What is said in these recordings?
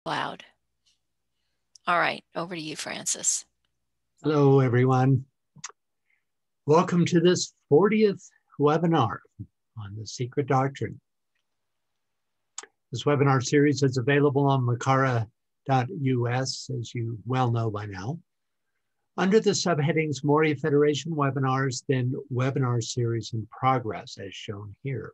loud. All right, over to you, Francis. Hello, everyone. Welcome to this 40th webinar on the Secret Doctrine. This webinar series is available on makara.us, as you well know by now. Under the subheadings Moria Federation webinars, then webinar series in progress, as shown here.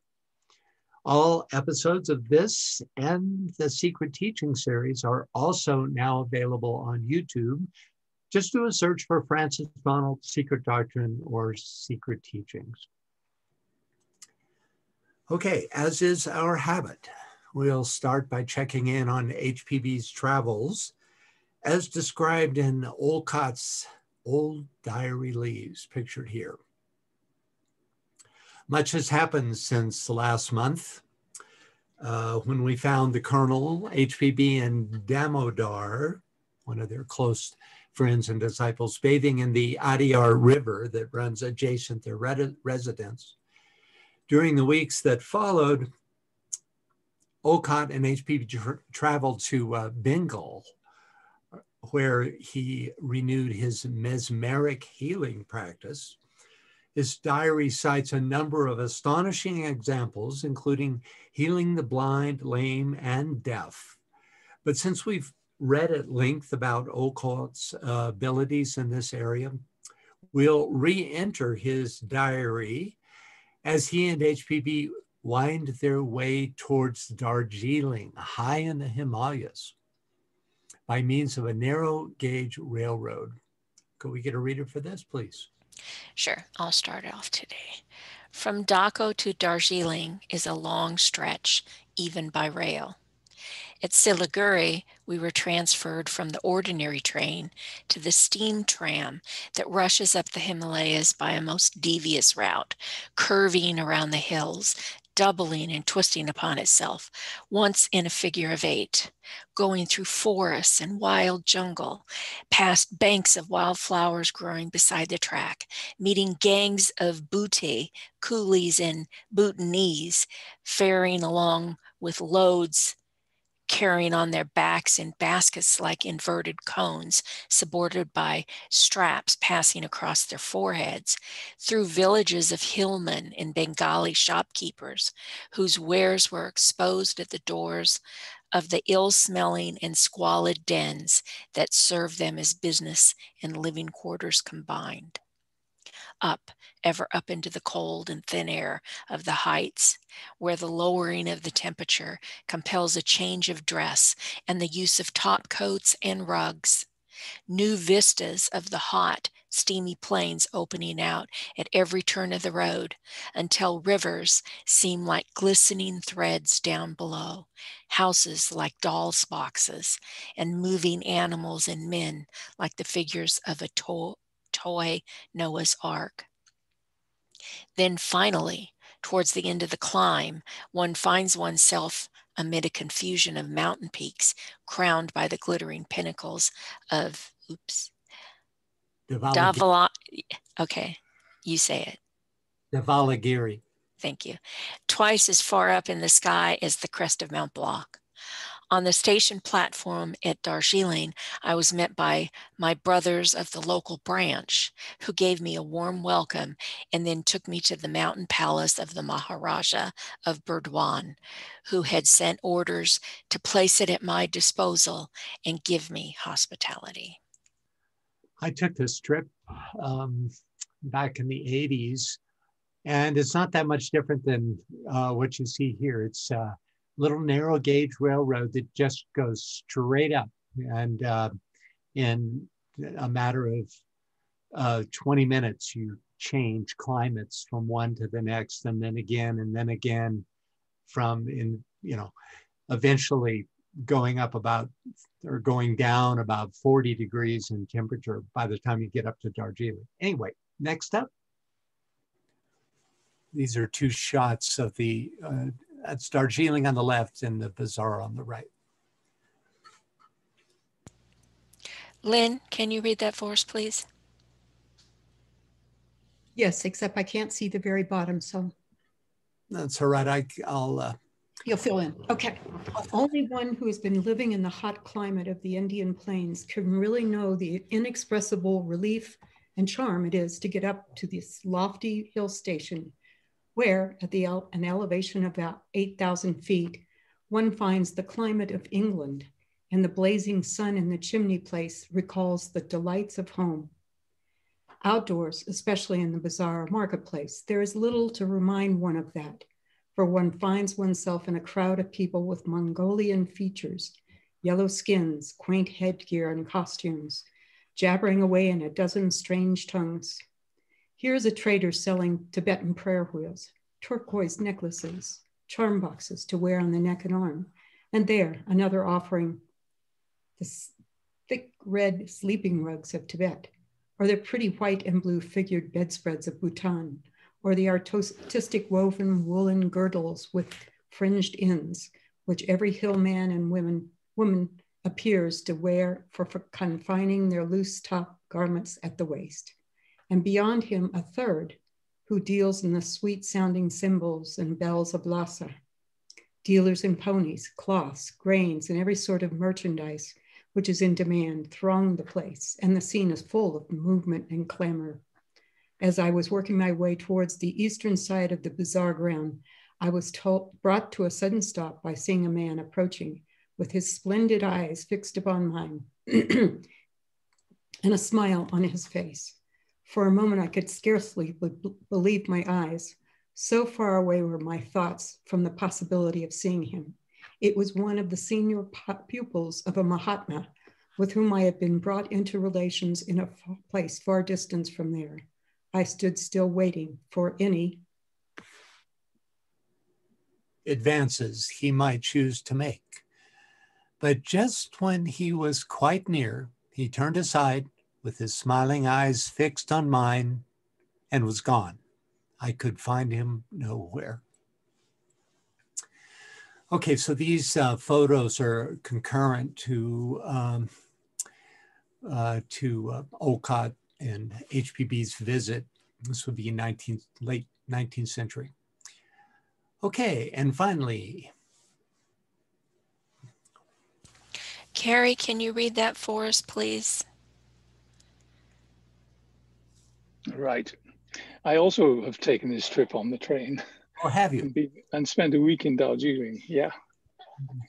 All episodes of this and the Secret Teaching series are also now available on YouTube. Just do a search for Francis Donald, Secret Doctrine, or Secret Teachings. Okay, as is our habit, we'll start by checking in on HPB's travels as described in Olcott's old diary leaves, pictured here. Much has happened since last month when we found the Colonel, HPB, and Damodar, one of their close friends and disciples, bathing in the Arya river that runs adjacent their residence. During the weeks that followed, Olcott and HPB traveled to Bengal, where he renewed his mesmeric healing practice. His diary cites a number of astonishing examples, including healing the blind, lame, and deaf. But since we've read at length about Olcott's abilities in this area, we'll re-enter his diary as he and HPB wind their way towards Darjeeling, high in the Himalayas, by means of a narrow gauge railroad. Could we get a reader for this, please? Sure, I'll start off today. From Dhaka to Darjeeling is a long stretch, even by rail. At Siliguri, we were transferred from the ordinary train to the steam tram that rushes up the Himalayas by a most devious route, curving around the hills, doubling and twisting upon itself, once in a figure of 8, going through forests and wild jungle, past banks of wildflowers growing beside the track, meeting gangs of Bhuti, coolies and Bhutanese, faring along with loads carrying on their backs in baskets like inverted cones, supported by straps passing across their foreheads, through villages of hillmen and Bengali shopkeepers, whose wares were exposed at the doors of the ill-smelling and squalid dens that served them as business and living quarters combined. Up, ever up into the cold and thin air of the heights, where the lowering of the temperature compels a change of dress and the use of top coats and rugs. New vistas of the hot, steamy plains opening out at every turn of the road until rivers seem like glistening threads down below, houses like dolls' boxes, and moving animals and men like the figures of a toy Noah's Ark. Then finally, towards the end of the climb, one finds oneself amid a confusion of mountain peaks crowned by the glittering pinnacles of, okay, you say it. Dhaulagiri. Thank you. Twice as far up in the sky as the crest of Mount Blanc. On the station platform at Darjeeling, I was met by my brothers of the local branch, who gave me a warm welcome and then took me to the mountain palace of the Maharaja of Burdwan, who had sent orders to place it at my disposal and give me hospitality. I took this trip back in the 80s, and it's not that much different than what you see here. It's little narrow gauge railroad that just goes straight up, and in a matter of 20 minutes you change climates from one to the next, and then again from eventually going up about or going down about 40 degrees in temperature by the time you get up to Darjeeling. Anyway, next up, these are two shots of the that's Darjeeling on the left and the bazaar on the right. Lynn, can you read that for us, please? Yes, except I can't see the very bottom, so. That's all right. I'll You'll fill in. Okay. Only one who has been living in the hot climate of the Indian plains can really know the inexpressible relief and charm it is to get up to this lofty hill station where, at an elevation of about 8,000 feet, one finds the climate of England, and the blazing sun in the chimney place recalls the delights of home. Outdoors, especially in the bazaar marketplace, there is little to remind one of that, for one finds oneself in a crowd of people with Mongolian features, yellow skins, quaint headgear and costumes, jabbering away in a dozen strange tongues. Here's a trader selling Tibetan prayer wheels, turquoise necklaces, charm boxes to wear on the neck and arm, and there another offering the thick red sleeping rugs of Tibet, or the pretty white and blue figured bedspreads of Bhutan, or the artistic woven woolen girdles with fringed ends, which every hill man and woman appears to wear for confining their loose top garments at the waist. And beyond him, a third who deals in the sweet sounding cymbals and bells of Lhasa. Dealers in ponies, cloths, grains, and every sort of merchandise which is in demand throng the place, and the scene is full of movement and clamor. As I was working my way towards the eastern side of the bazaar ground, I was brought to a sudden stop by seeing a man approaching with his splendid eyes fixed upon mine and a smile on his face. For a moment, I could scarcely believe my eyes. So far away were my thoughts from the possibility of seeing him. It was one of the senior pupils of a Mahatma with whom I had been brought into relations in a place far distant from there. I stood still waiting for any advances he might choose to make. But just when he was quite near, he turned aside with his smiling eyes fixed on mine and was gone. I could find him nowhere. Okay, so these photos are concurrent to Olcott and HPB's visit. This would be late 19th century. Okay, and finally. Carrie, can you read that for us, please? Right. I also have taken this trip on the train. Oh, have you? And spent a week in Darjeeling, yeah.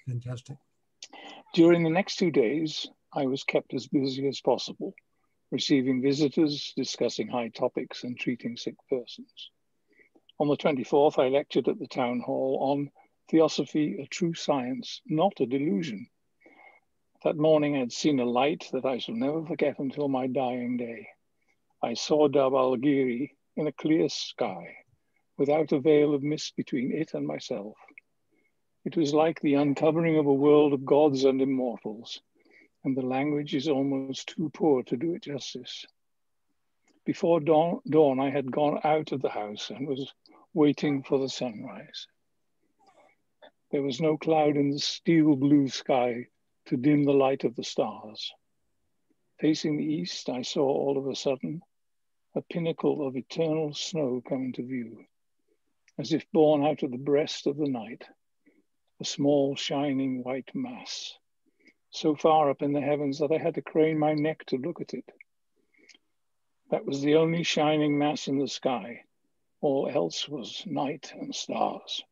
Fantastic. During the next 2 days, I was kept as busy as possible, receiving visitors, discussing high topics, and treating sick persons. On the 24th, I lectured at the town hall on Theosophy, a true science, not a delusion. That morning, I had seen a light that I shall never forget until my dying day. I saw Dabalgiri in a clear sky, without a veil of mist between it and myself. It was like the uncovering of a world of gods and immortals, and the language is almost too poor to do it justice. Before dawn, I had gone out of the house and was waiting for the sunrise. There was no cloud in the steel blue sky to dim the light of the stars. Facing the east, I saw all of a sudden a pinnacle of eternal snow come into view, as if born out of the breast of the night, a small shining white mass, so far up in the heavens that I had to crane my neck to look at it. That was the only shining mass in the sky. All else was night and stars,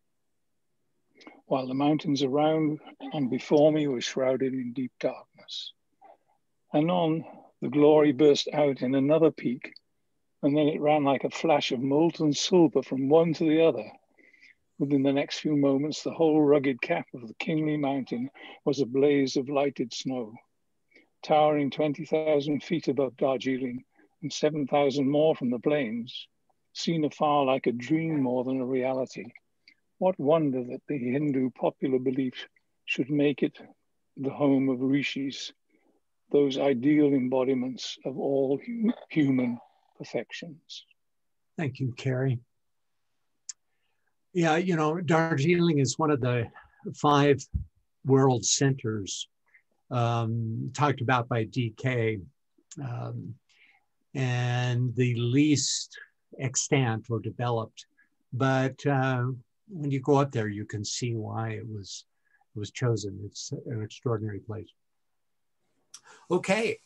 while the mountains around and before me were shrouded in deep darkness. Anon, the glory burst out in another peak, and then it ran like a flash of molten silver from one to the other. Within the next few moments, the whole rugged cap of the kingly mountain was a blaze of lighted snow. Towering 20,000 feet above Darjeeling and 7,000 more from the plains, seen afar like a dream more than a reality. What wonder that the Hindu popular belief should make it the home of rishis, those ideal embodiments of all human perfections. Thank you, Carrie. Yeah, you know, Darjeeling is one of the 5 world centers talked about by DK, and the least extant or developed. But when you go up there, you can see why it was chosen. It's an extraordinary place. Okay,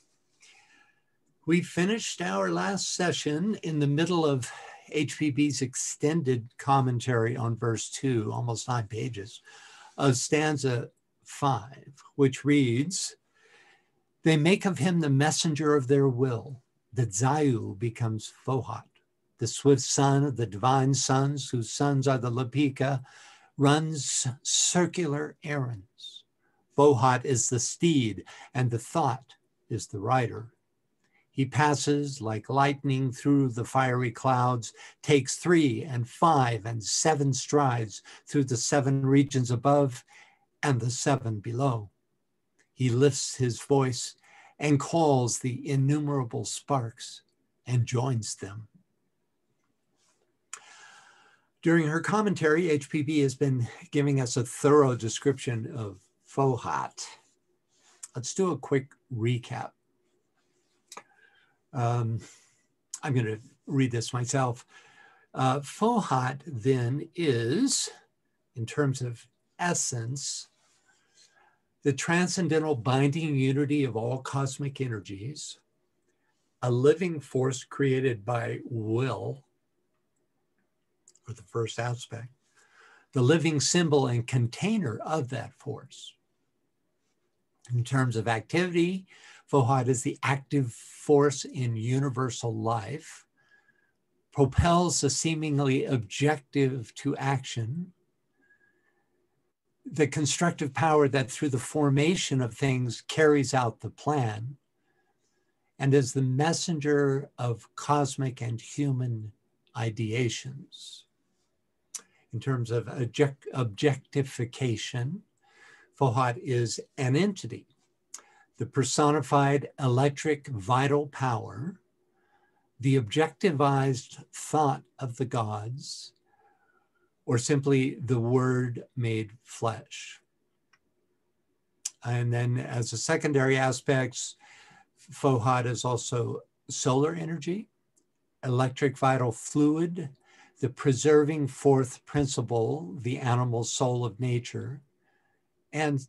we finished our last session in the middle of HPB's extended commentary on verse 2, almost 9 pages, of stanza 5, which reads, "They make of him the messenger of their will. The Dzayu becomes Fohat, the swift son of the divine sons, whose sons are the Lapika, runs circular errands. Fohat is the steed, and the thought is the rider. He passes like lightning through the fiery clouds, takes 3 and 5 and 7 strides through the 7 regions above and the 7 below. He lifts his voice and calls the innumerable sparks and joins them." During her commentary, HPB has been giving us a thorough description of Fohat. Let's do a quick recap. I'm going to read this myself. Fohat then is, in terms of essence, the transcendental binding unity of all cosmic energies, a living force created by will, or the first aspect, the living symbol and container of that force. In terms of activity, Fohat is the active force in universal life, propels the seemingly objective to action, the constructive power that through the formation of things carries out the plan, and is the messenger of cosmic and human ideations. In terms of objectification, Fohat is an entity, the personified electric vital power, the objectivized thought of the gods, or simply the word made flesh. And then as a secondary aspects, Fohat is also solar energy, electric vital fluid, the preserving fourth principle, the animal soul of nature, and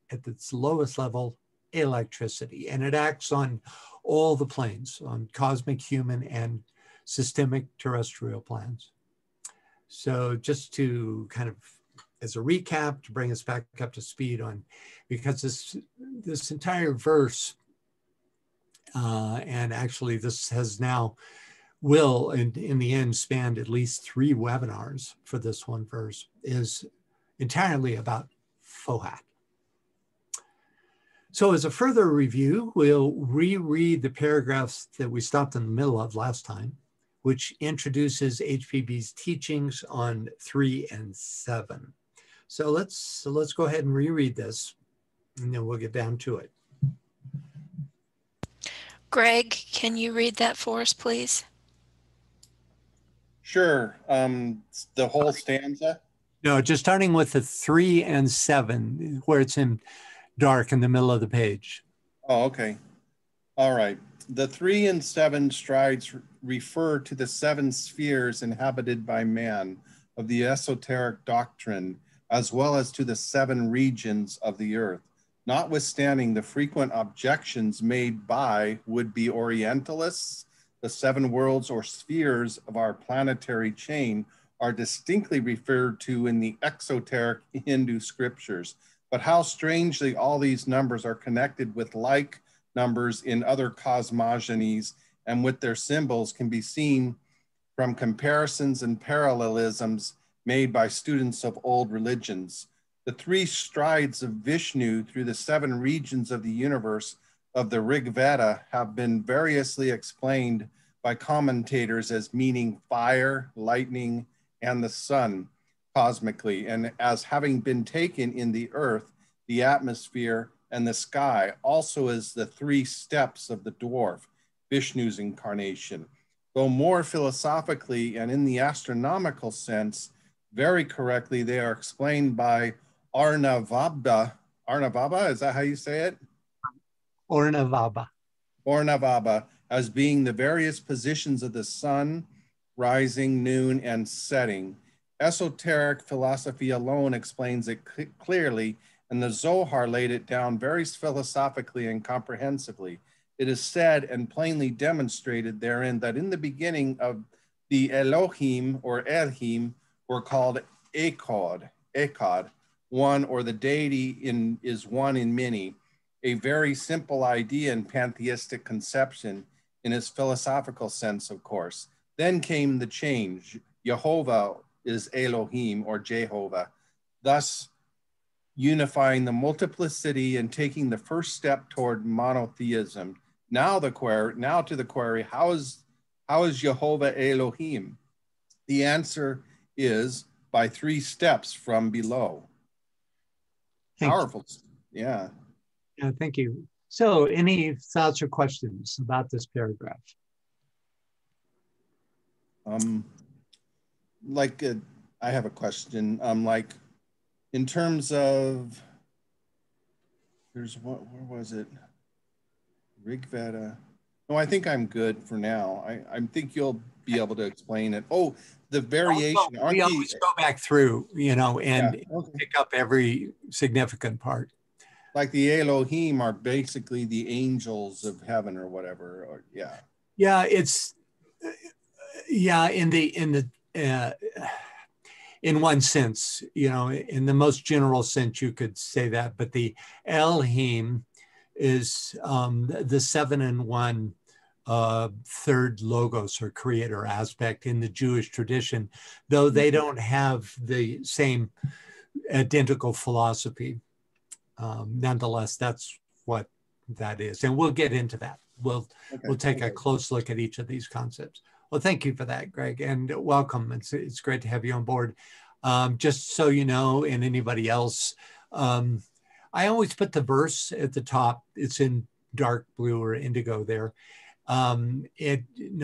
at its lowest level, electricity. And it acts on all the planes, on cosmic, human, and systemic terrestrial planes. So just to kind of, as a recap, to bring us back up to speed on, because this entire verse, and actually this has now, will in the end spanned at least 3 webinars for this one verse, is entirely about Fohat. So as a further review, we'll reread the paragraphs that we stopped in the middle of last time, which introduces HPB's teachings on 3 and 7. So let's go ahead and reread this, and then we'll get down to it. Greg, can you read that for us, please? Sure. The whole stanza? No, just starting with the 3 and 7, where it's in dark in the middle of the page. Oh, okay. All right. The 3 and 7 strides refer to the 7 spheres inhabited by man of the esoteric doctrine, as well as to the 7 regions of the earth. Notwithstanding the frequent objections made by would-be Orientalists, the 7 worlds or spheres of our planetary chain are distinctly referred to in the exoteric Hindu scriptures. But how strangely all these numbers are connected with like numbers in other cosmogonies and with their symbols can be seen from comparisons and parallelisms made by students of old religions. The 3 strides of Vishnu through the 7 regions of the universe of the Rig Veda have been variously explained by commentators as meaning fire, lightning, and the sun cosmically, and as having been taken in the earth, the atmosphere, and the sky, also as the 3 steps of the dwarf, Vishnu's incarnation. Though more philosophically and in the astronomical sense, very correctly, they are explained by Arnavaba. Arnavaba, is that how you say it? Ornavaba. Ornavaba, as being the various positions of the sun, rising, noon, and setting. Esoteric philosophy alone explains it clearly, and the Zohar laid it down very philosophically and comprehensively. It is said and plainly demonstrated therein that in the beginning of the Elohim or Elohim were called Echad, one, or the deity is one in many, a very simple idea in pantheistic conception in its philosophical sense, of course. Then came the change. Jehovah is Elohim or Jehovah, thus unifying the multiplicity and taking the first step toward monotheism. Now to the query, how is Jehovah Elohim? The answer is by 3 steps from below. Powerful. Yeah. Yeah, thank you. So any thoughts or questions about this paragraph? I have a question. Like, in terms of, where was it? Rigveda. No, I think I'm good for now. I think you'll be able to explain it. Oh, the variation. We always go back through, and pick up every significant part. Like the Elohim are basically the angels of heaven or whatever. Or, yeah. Yeah, it's in one sense, in the most general sense, you could say that. But the Elohim is the 7-in-1 third logos or creator aspect in the Jewish tradition, though they don't have the same identical philosophy. Nonetheless, that's what that is. And we'll get into that. We'll take a close look at each of these concepts. Well, thank you for that, Greg, and welcome. It's great to have you on board. Just so you know, and anybody else, I always put the verse at the top. It's in dark blue or indigo there. No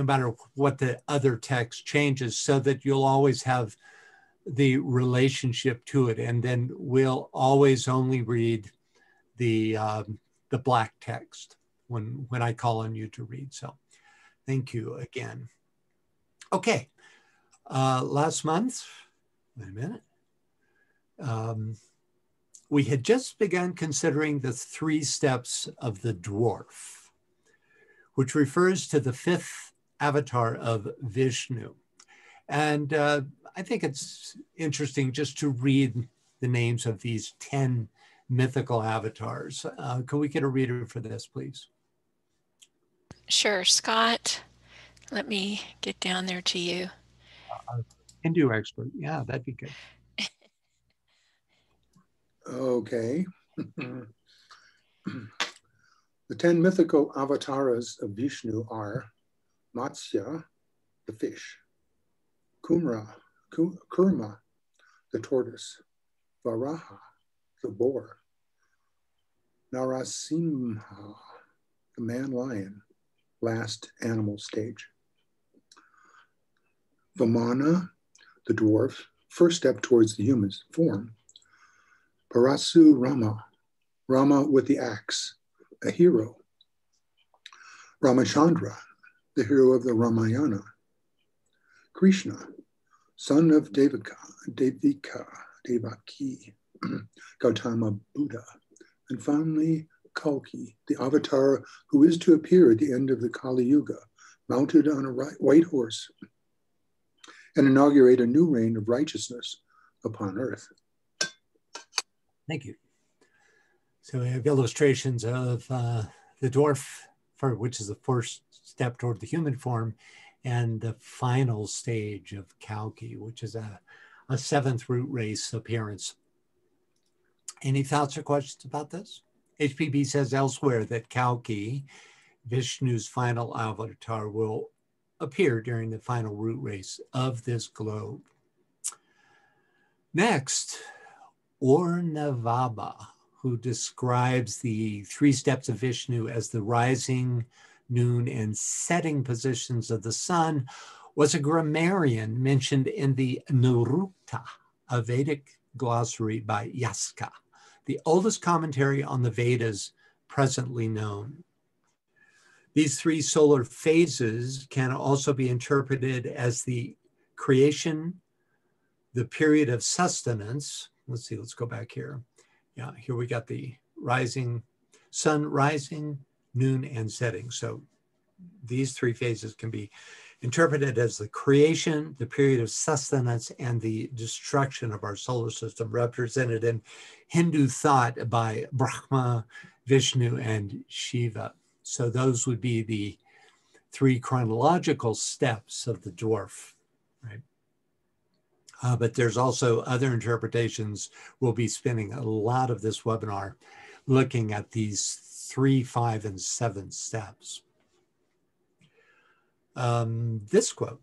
matter what the other text changes, so that you'll always have the relationship to it. And then we'll always only read the black text when I call on you to read. So thank you again. Okay, last month, wait a minute. We had just begun considering the 3 steps of the dwarf, which refers to the 5th avatar of Vishnu. And I think it's interesting just to read the names of these 10 mythical avatars. Can we get a reader for this, please? Sure, Scott. Let me get down there to you. Hindu expert. Yeah, that'd be good. Okay. The 10 mythical avatars of Vishnu are Matsya, the fish, Kurma, the tortoise, Varaha, the boar, Narasimha, the man-lion, last animal stage, Vamana, the dwarf, first step towards the human form, Parasu Rama with the axe, a hero, Ramachandra, the hero of the Ramayana, Krishna, son of Devaki, Gautama Buddha, and finally Kalki, the avatar who is to appear at the end of the Kali Yuga, mounted on a white horse, and inaugurate a new reign of righteousness upon earth. Thank you. So we have illustrations of the dwarf, which is the first step toward the human form, and the final stage of Kalki, which is a 7th root race appearance. Any thoughts or questions about this? HPB says elsewhere that Kalki, Vishnu's final avatar, will appear during the final root race of this globe. Next, Ornavaba, who describes the 3 steps of Vishnu as the rising, noon, and setting positions of the sun, was a grammarian mentioned in the Nirukta, a Vedic glossary by Yaska, the oldest commentary on the Vedas presently known. These 3 solar phases can also be interpreted as the creation, the period of sustenance. Let's see, let's go back here. Yeah, here we got the rising, sun rising, noon, and setting. So these three phases can be interpreted as the creation, the period of sustenance, and the destruction of our solar system, represented in Hindu thought by Brahma, Vishnu, and Shiva. So those would be the three chronological steps of the dwarf, right? But there's also other interpretations. We'll be spending a lot of this webinar looking at these 3, 5, and 7 steps. This quote,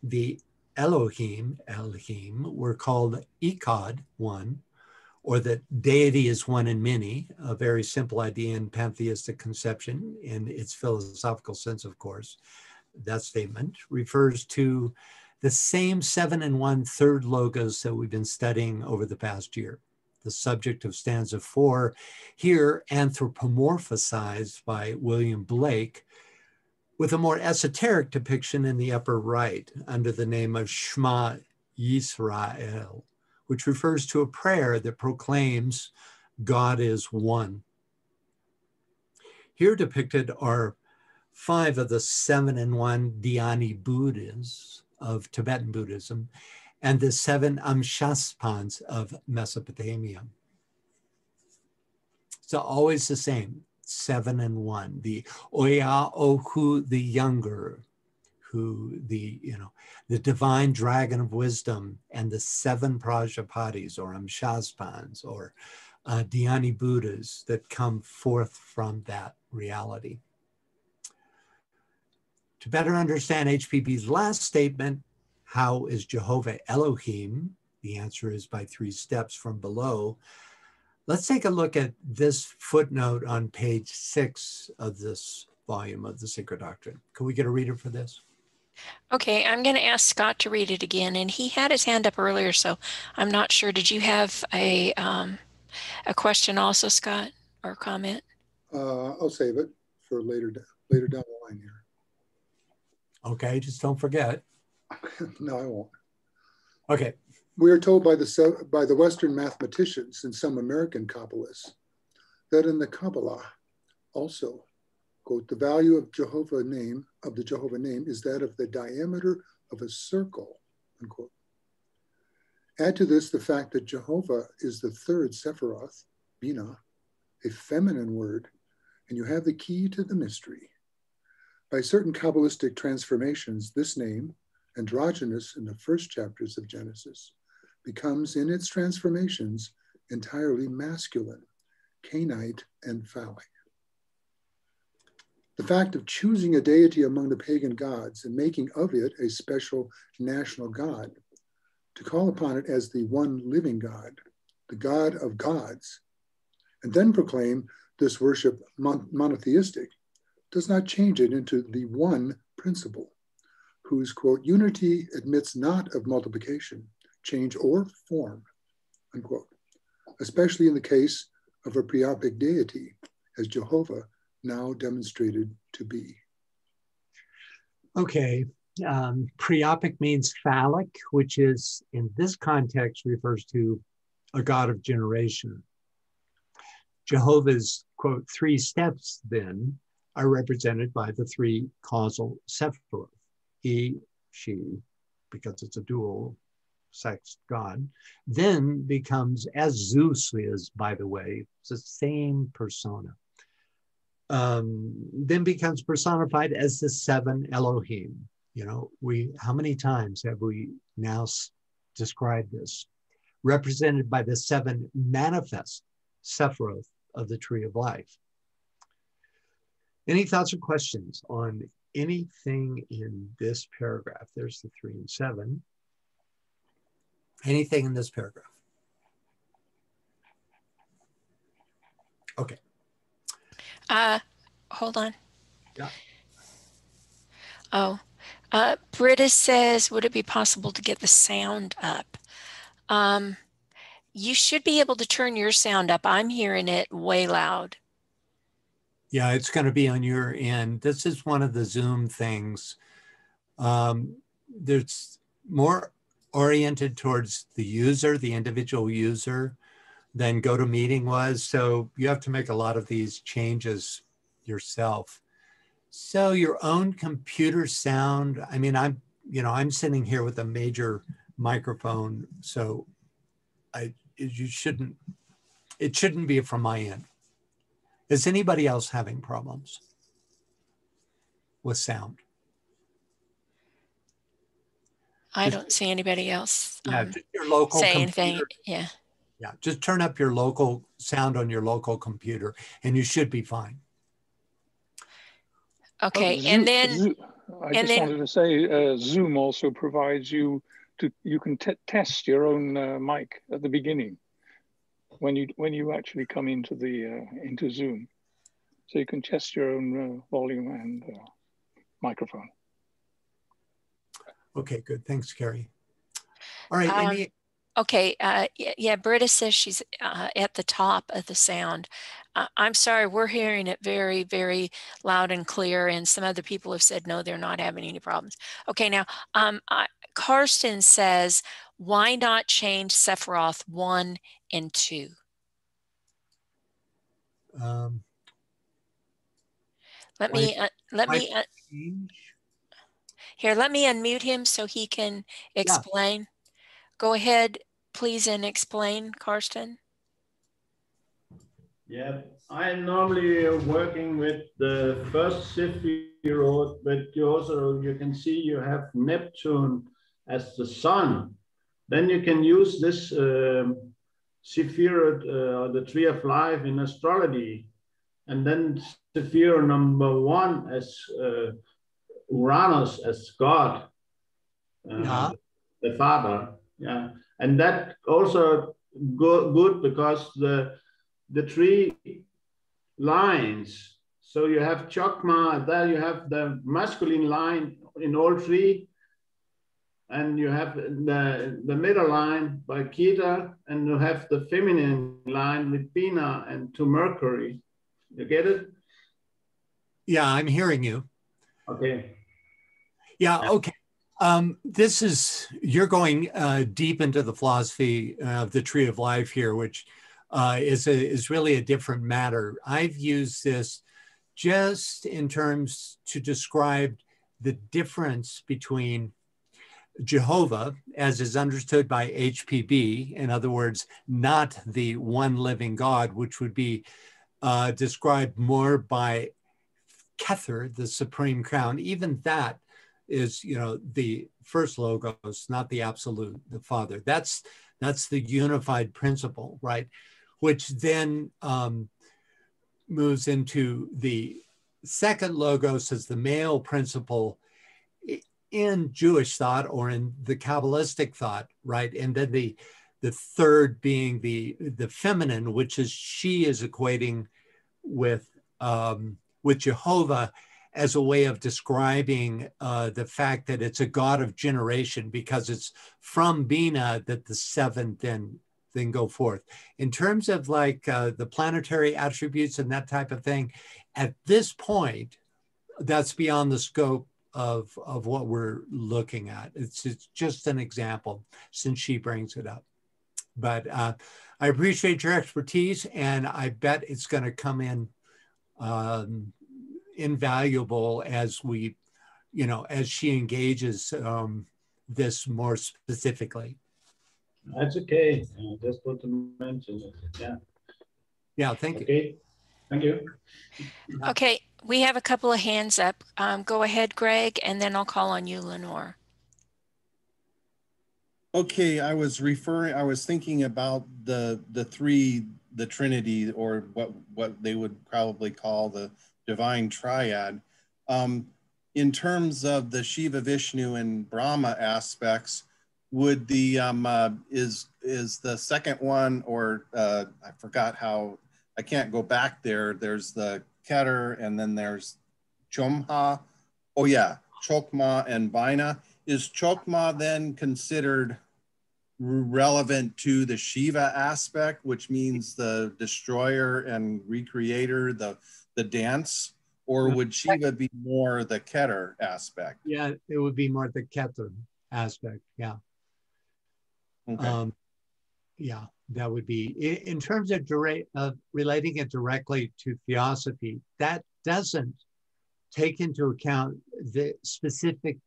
the Elohim were called Echad, one, or that deity is one in many, a very simple idea in pantheistic conception in its philosophical sense, of course. That statement refers to the same 7 in 1 third logos that we've been studying over the past year. The subject of stanza 4, here anthropomorphized by William Blake, with a more esoteric depiction in the upper right under the name of Shema Yisrael, which refers to a prayer that proclaims God is one. Here depicted are 5 of the 7 in 1 Dhyani Buddhas of Tibetan Buddhism and the 7 Amshaspans of Mesopotamia. So always the same, 7 in 1. The Oya Ohu, the younger, who the divine dragon of wisdom, and the 7 Prajapatis or Amshaspans or Dhyani Buddhas that come forth from that reality. To better understand HPB's last statement, how is Jehovah Elohim? The answer is by 3 steps from below. Let's take a look at this footnote on page 6 of this volume of the Secret Doctrine. Can we get a reader for this? Okay, I'm going to ask Scott to read it again, and he had his hand up earlier, so I'm not sure. Did you have a question also, Scott, or a comment? I'll save it for later down the line here. Okay, just don't forget. No, I won't. Okay. We are told by the Western mathematicians and some American Kabbalists that in the Kabbalah also, quote, the value of the Jehovah name is that of the diameter of a circle, unquote. Add to this the fact that Jehovah is the 3rd Sephiroth, Binah, a feminine word, and you have the key to the mystery. By certain Kabbalistic transformations, this name, androgynous in the first chapters of Genesis, becomes in its transformations entirely masculine, Canaanite, and phallic. The fact of choosing a deity among the pagan gods and making of it a special national god, to call upon it as the one living God, the God of gods, and then proclaim this worship monotheistic, does not change it into the one principle, whose, quote, unity admits not of multiplication, change, or form, unquote, especially in the case of a preopic deity, as Jehovah now demonstrated to be. Okay, preopic means phallic, which is, in this context, refers to a god of generation. Jehovah's, quote, 3 steps, then, are represented by the 3 causal Sephiroth. He, she, because it's a dual sex god, then becomes, as Zeus is, by the way, it's the same persona, then becomes personified as the 7 Elohim. You know, how many times have we now described this? Represented by the 7 manifest Sephiroth of the Tree of Life. Any thoughts or questions on anything in this paragraph? There's the 3 and 7. Anything in this paragraph? Okay. Hold on. Yeah. Oh, Britta says, would it be possible to get the sound up? You should be able to turn your sound up. I'm hearing it way loud. Yeah, it's going to be on your end. This is one of the Zoom things. There's more oriented towards the user, the individual user, than GoToMeeting was. So you have to make a lot of these changes yourself. So your own computer sound, I mean, I'm sitting here with a major microphone, so it shouldn't be from my end. Is anybody else having problems with sound? I don't see anybody else just your local say computer. anything. Yeah. Yeah, just turn up your local sound on your local computer and you should be fine. Okay, and then I just wanted to say Zoom also provides you can test your own mic at the beginning when you actually come into Zoom, so you can test your own volume and microphone. Okay, good. Thanks, Carrie. All right. Okay. Yeah, Britta says she's at the top of the sound. I'm sorry, we're hearing it very, very loud and clear, and some other people have said no, they're not having any problems. Okay, now Karsten says, why not change Sephiroth 1 and 2? Let me unmute him so he can explain. Yeah. Go ahead, please, and explain, Karsten. Yeah, I'm normally working with the first Sephiroth, but you can see you have Neptune as the sun. Then you can use this Sephiroth, the Tree of Life in astrology, and then Sephiroth number 1 as Uranus as God, the Father. Yeah, and that also good because the 3 lines. So you have Chokma, there you have the masculine line in all 3, and you have the middle line by Keter, and you have the feminine line with Bina and to Mercury. You get it? Yeah, I'm hearing you. Okay. Yeah, okay. You're going deep into the philosophy of the Tree of Life here, which is really a different matter. I've used this just in terms to describe the difference between Jehovah, as is understood by HPB, in other words, not the one living God, which would be described more by Kether, the supreme crown. Even that is, the first logos, not the absolute, the Father. That's the unified principle, right? Which then moves into the second logos as the male principle in Jewish thought or in the Kabbalistic thought, right? And then the third being the feminine, which is she is equating with Jehovah as a way of describing the fact that it's a God of generation, because it's from Bina that the 7 then go forth. In terms of like the planetary attributes and that type of thing, at this point, that's beyond the scope of what we're looking at. It's just an example since she brings it up. But I appreciate your expertise, and I bet it's going to come in invaluable as we, as she engages this more specifically. That's okay. Just want to mention it. Yeah. Yeah, thank you. Okay, thank you. Okay, we have a couple of hands up. Go ahead, Greg, and then I'll call on you, Lenore. Okay, I was thinking about the Trinity, or what they would probably call the Divine Triad. In terms of the Shiva, Vishnu, and Brahma aspects, would the is the second one, or I forgot how, I can't go back there. There's the Keter, and then there's Chomha. Oh yeah, Chokma and Bina. Is Chokma then considered relevant to the Shiva aspect, which means the destroyer and recreator, the dance? Or would Shiva be more the Keter aspect? Yeah, it would be more the Keter aspect, yeah. Okay. Yeah, that would be, in terms of relating it directly to Theosophy, that doesn't take into account the specific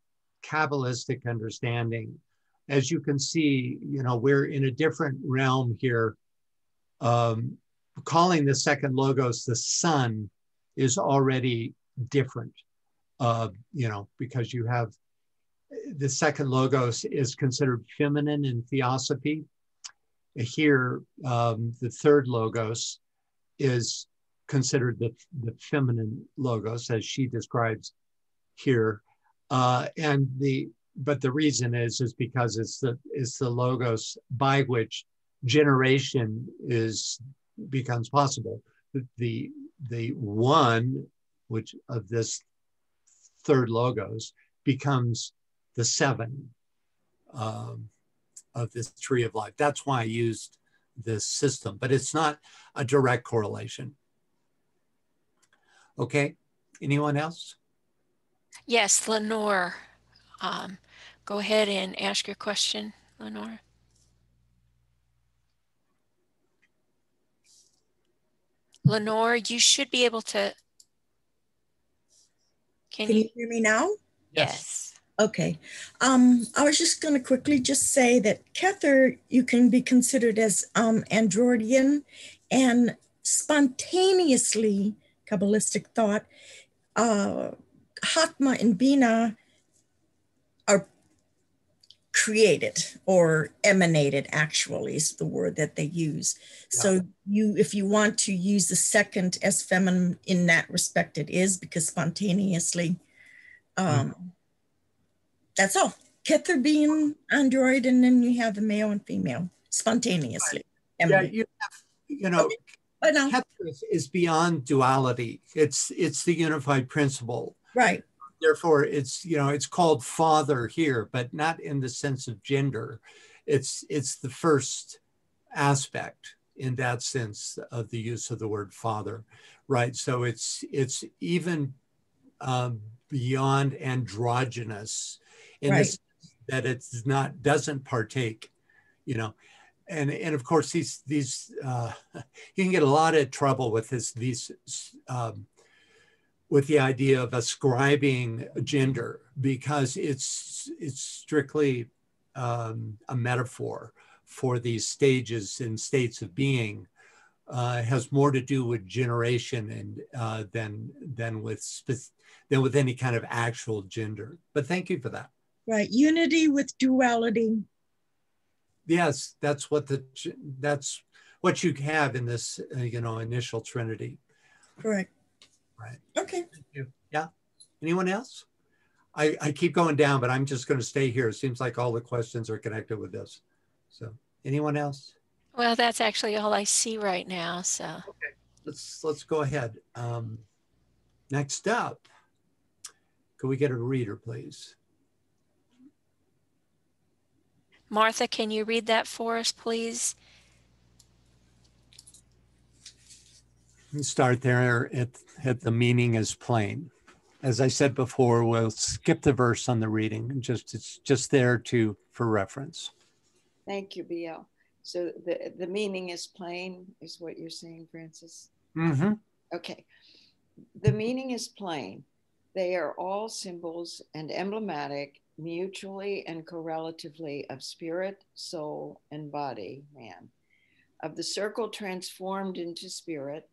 Kabbalistic understanding. As you can see, we're in a different realm here. Calling the second logos the sun is already different, because you have the second logos is considered feminine in Theosophy. Here, the third logos is considered the feminine logos, as she describes here, but the reason is because it's the logos by which generation becomes possible. The one which of this third logos becomes the seven of this tree of life. That's why I used this system, but it's not a direct correlation. Okay, anyone else? Yes, Lenore. Go ahead and ask your question, Lenore. Lenore, you should be able to. Can you hear me now? Yes. Okay. I was just going to quickly just say that Kether, you can be considered as Androidian, and spontaneously, Kabbalistic thought, Hatma and Bina are created or emanated, actually is the word that they use. Yeah. So if you want to use the second as feminine in that respect, it is, because spontaneously, that's all. Kether being Android, and then you have the male and female spontaneously. Yeah, okay. Kether is beyond duality. It's the unified principle. Right. Therefore, it's called father here, but not in the sense of gender. It's the first aspect in that sense of the use of the word father, right? So it's even beyond androgynous in the sense that doesn't partake, and of course these you can get a lot of trouble with with the idea of ascribing gender, because it's strictly a metaphor for these stages and states of being. It has more to do with generation and than with any kind of actual gender. But thank you for that. Right, unity with duality. Yes, that's what you have in this initial Trinity. Correct. Right. Okay. Thank you. Yeah. Anyone else? I keep going down, but I'm just going to stay here. It seems like all the questions are connected with this. So, anyone else? Well, that's actually all I see right now. So. Okay. Let's go ahead. Next up, could we get a reader, please? Martha, can you read that for us, please? Start there at the meaning is plain. As I said before, we'll skip the verse on the reading. It's just there for reference. Thank you, BL. So the meaning is plain, is what you're saying, Francis? Mm-hmm. Okay. The meaning is plain. They are all symbols and emblematic, mutually and correlatively, of spirit, soul, and body, man, of the circle transformed into spirit,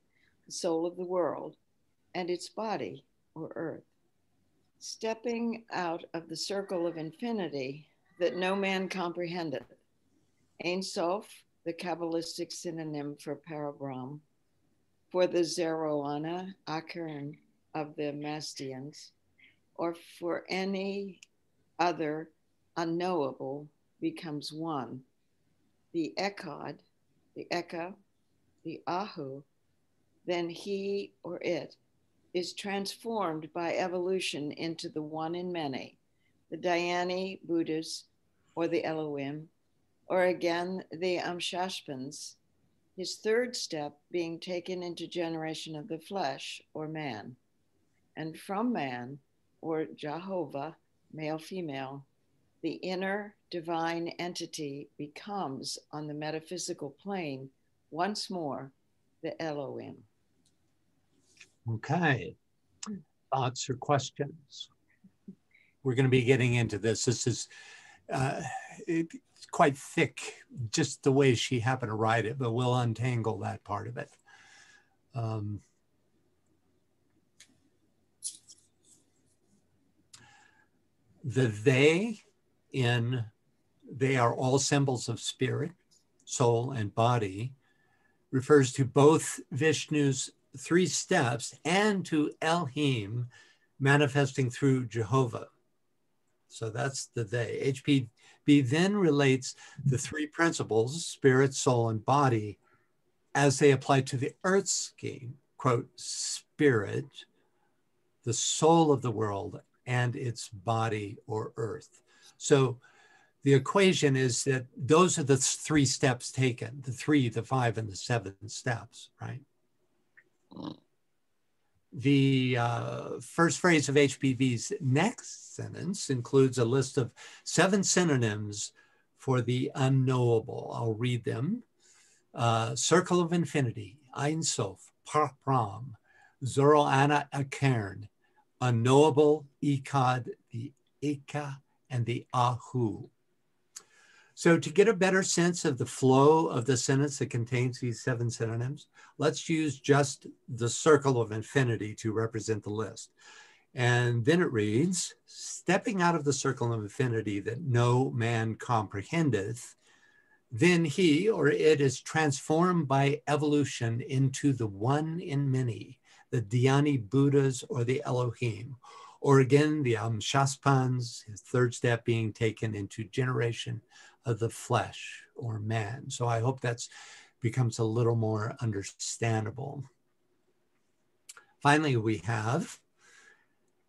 the soul of the world, and its body, or earth, stepping out of the circle of infinity that no man comprehendeth. Ein Sof, the Kabbalistic synonym for Parabrahm, for the Zerahana Akern of the Mastians, or for any other unknowable, becomes one. The Echad, the Eka, the Ahu, then he or it is transformed by evolution into the one in many, the Dhyani Buddhas, or the Elohim, or again the Amshashpans, his third step being taken into generation of the flesh, or man, and from man, or Jehovah, male, female, the inner divine entity becomes on the metaphysical plane once more the Elohim. Okay. Thoughts or questions? We're going to be getting into this. This is it's quite thick, just the way she happened to write it, but we'll untangle that part of it. The they are all symbols of spirit, soul, and body, refers to both Vishnu's 3 steps and to Elohim manifesting through Jehovah. So that's the they. HPB then relates the 3 principles, spirit, soul, and body, as they apply to the earth scheme, quote, spirit, the soul of the world, and its body or earth. So the equation is that those are the 3 steps taken, the 3, the 5, and the 7 steps, right? The first phrase of HPV's next sentence includes a list of 7 synonyms for the unknowable. I'll read them. Circle of infinity, Ein Sof, Parpram, Zoroana Akern, unknowable, Ikad, the Ika, and the Ahu. So to get a better sense of the flow of the sentence that contains these 7 synonyms, let's use just the circle of infinity to represent the list. And then it reads, stepping out of the circle of infinity that no man comprehendeth, then he or it is transformed by evolution into the one in many, the Dhyani Buddhas or the Elohim, or again, the Amshaspans, his 3rd step being taken into generation of the flesh or man. So I hope that's becomes a little more understandable. Finally, we have,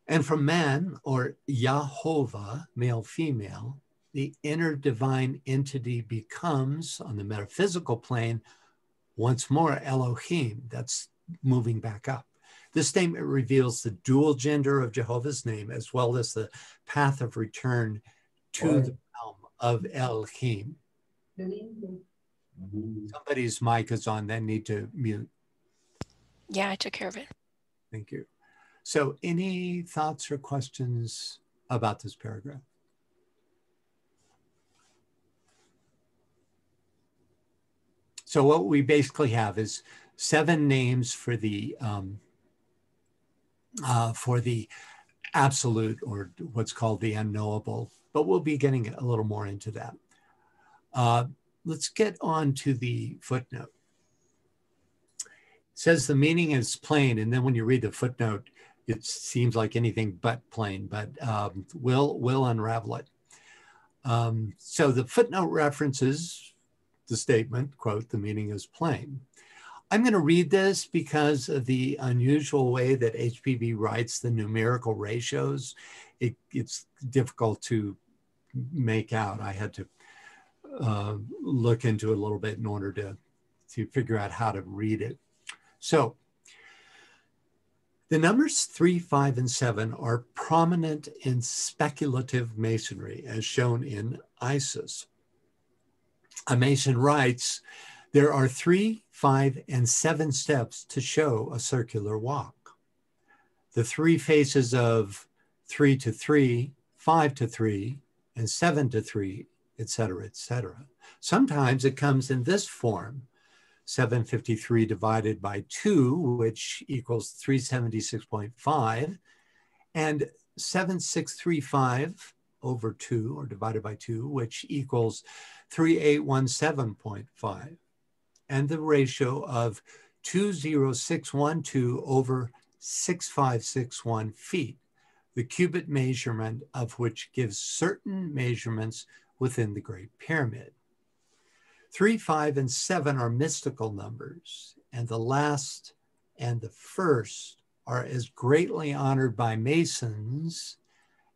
and from man or Yahovah, male, female, the inner divine entity becomes on the metaphysical plane once more Elohim. That's moving back up. This statement reveals the dual gender of Jehovah's name as well as the path of return to the realm of Elohim. Somebody's mic is on, they need to mute. Yeah, I took care of it. Thank you. So any thoughts or questions about this paragraph? So what we basically have is 7 names for the absolute, or what's called the unknowable, but we'll be getting a little more into that. Let's get on to the footnote. It says the meaning is plain, and then when you read the footnote, it seems like anything but plain, but we'll unravel it. So the footnote references the statement, quote, the meaning is plain. I'm going to read this because of the unusual way that HPB writes the numerical ratios. It's difficult to make out. I had to look into it a little bit in order to figure out how to read it. So the numbers 3, 5, and 7 are prominent in speculative masonry, as shown in Isis. A Mason writes, there are 3, 5, and 7 steps to show a circular walk. The 3 faces of 3 to 3, 5 to 3, and 7 to 3, etc., etc. Sometimes it comes in this form, 753 divided by 2, which equals 376.5, and 7635 over 2, or divided by 2, which equals 3817.5, and the ratio of 20612 over 6561 feet, the cubit measurement of which gives certain measurements within the Great Pyramid. 3, 5, and 7 are mystical numbers, and the last and the first are as greatly honored by Masons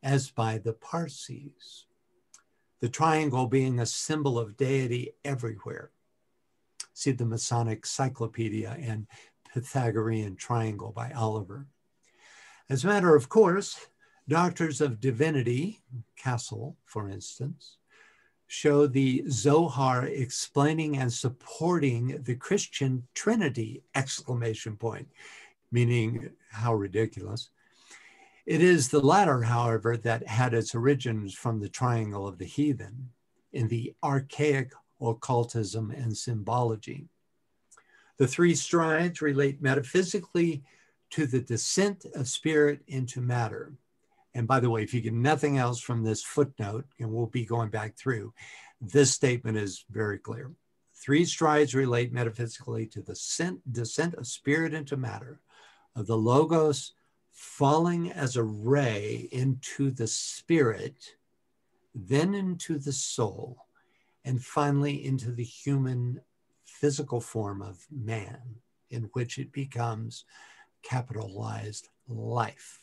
as by the Parsis, the triangle being a symbol of deity everywhere. See the Masonic Cyclopedia and Pythagorean Triangle by Oliver. As a matter of course, Doctors of Divinity, Castle, for instance, show the Zohar explaining and supporting the Christian Trinity, exclamation point, meaning how ridiculous. It is the latter, however, that had its origins from the triangle of the heathen in the archaic occultism and symbology. The three strides relate metaphysically to the descent of spirit into matter. And by the way, if you get nothing else from this footnote, and we'll be going back through, this statement is very clear. Three strides relate metaphysically to the descent of spirit into matter, of the logos falling as a ray into the spirit, then into the soul, and finally into the human physical form of man, in which it becomes capitalized life.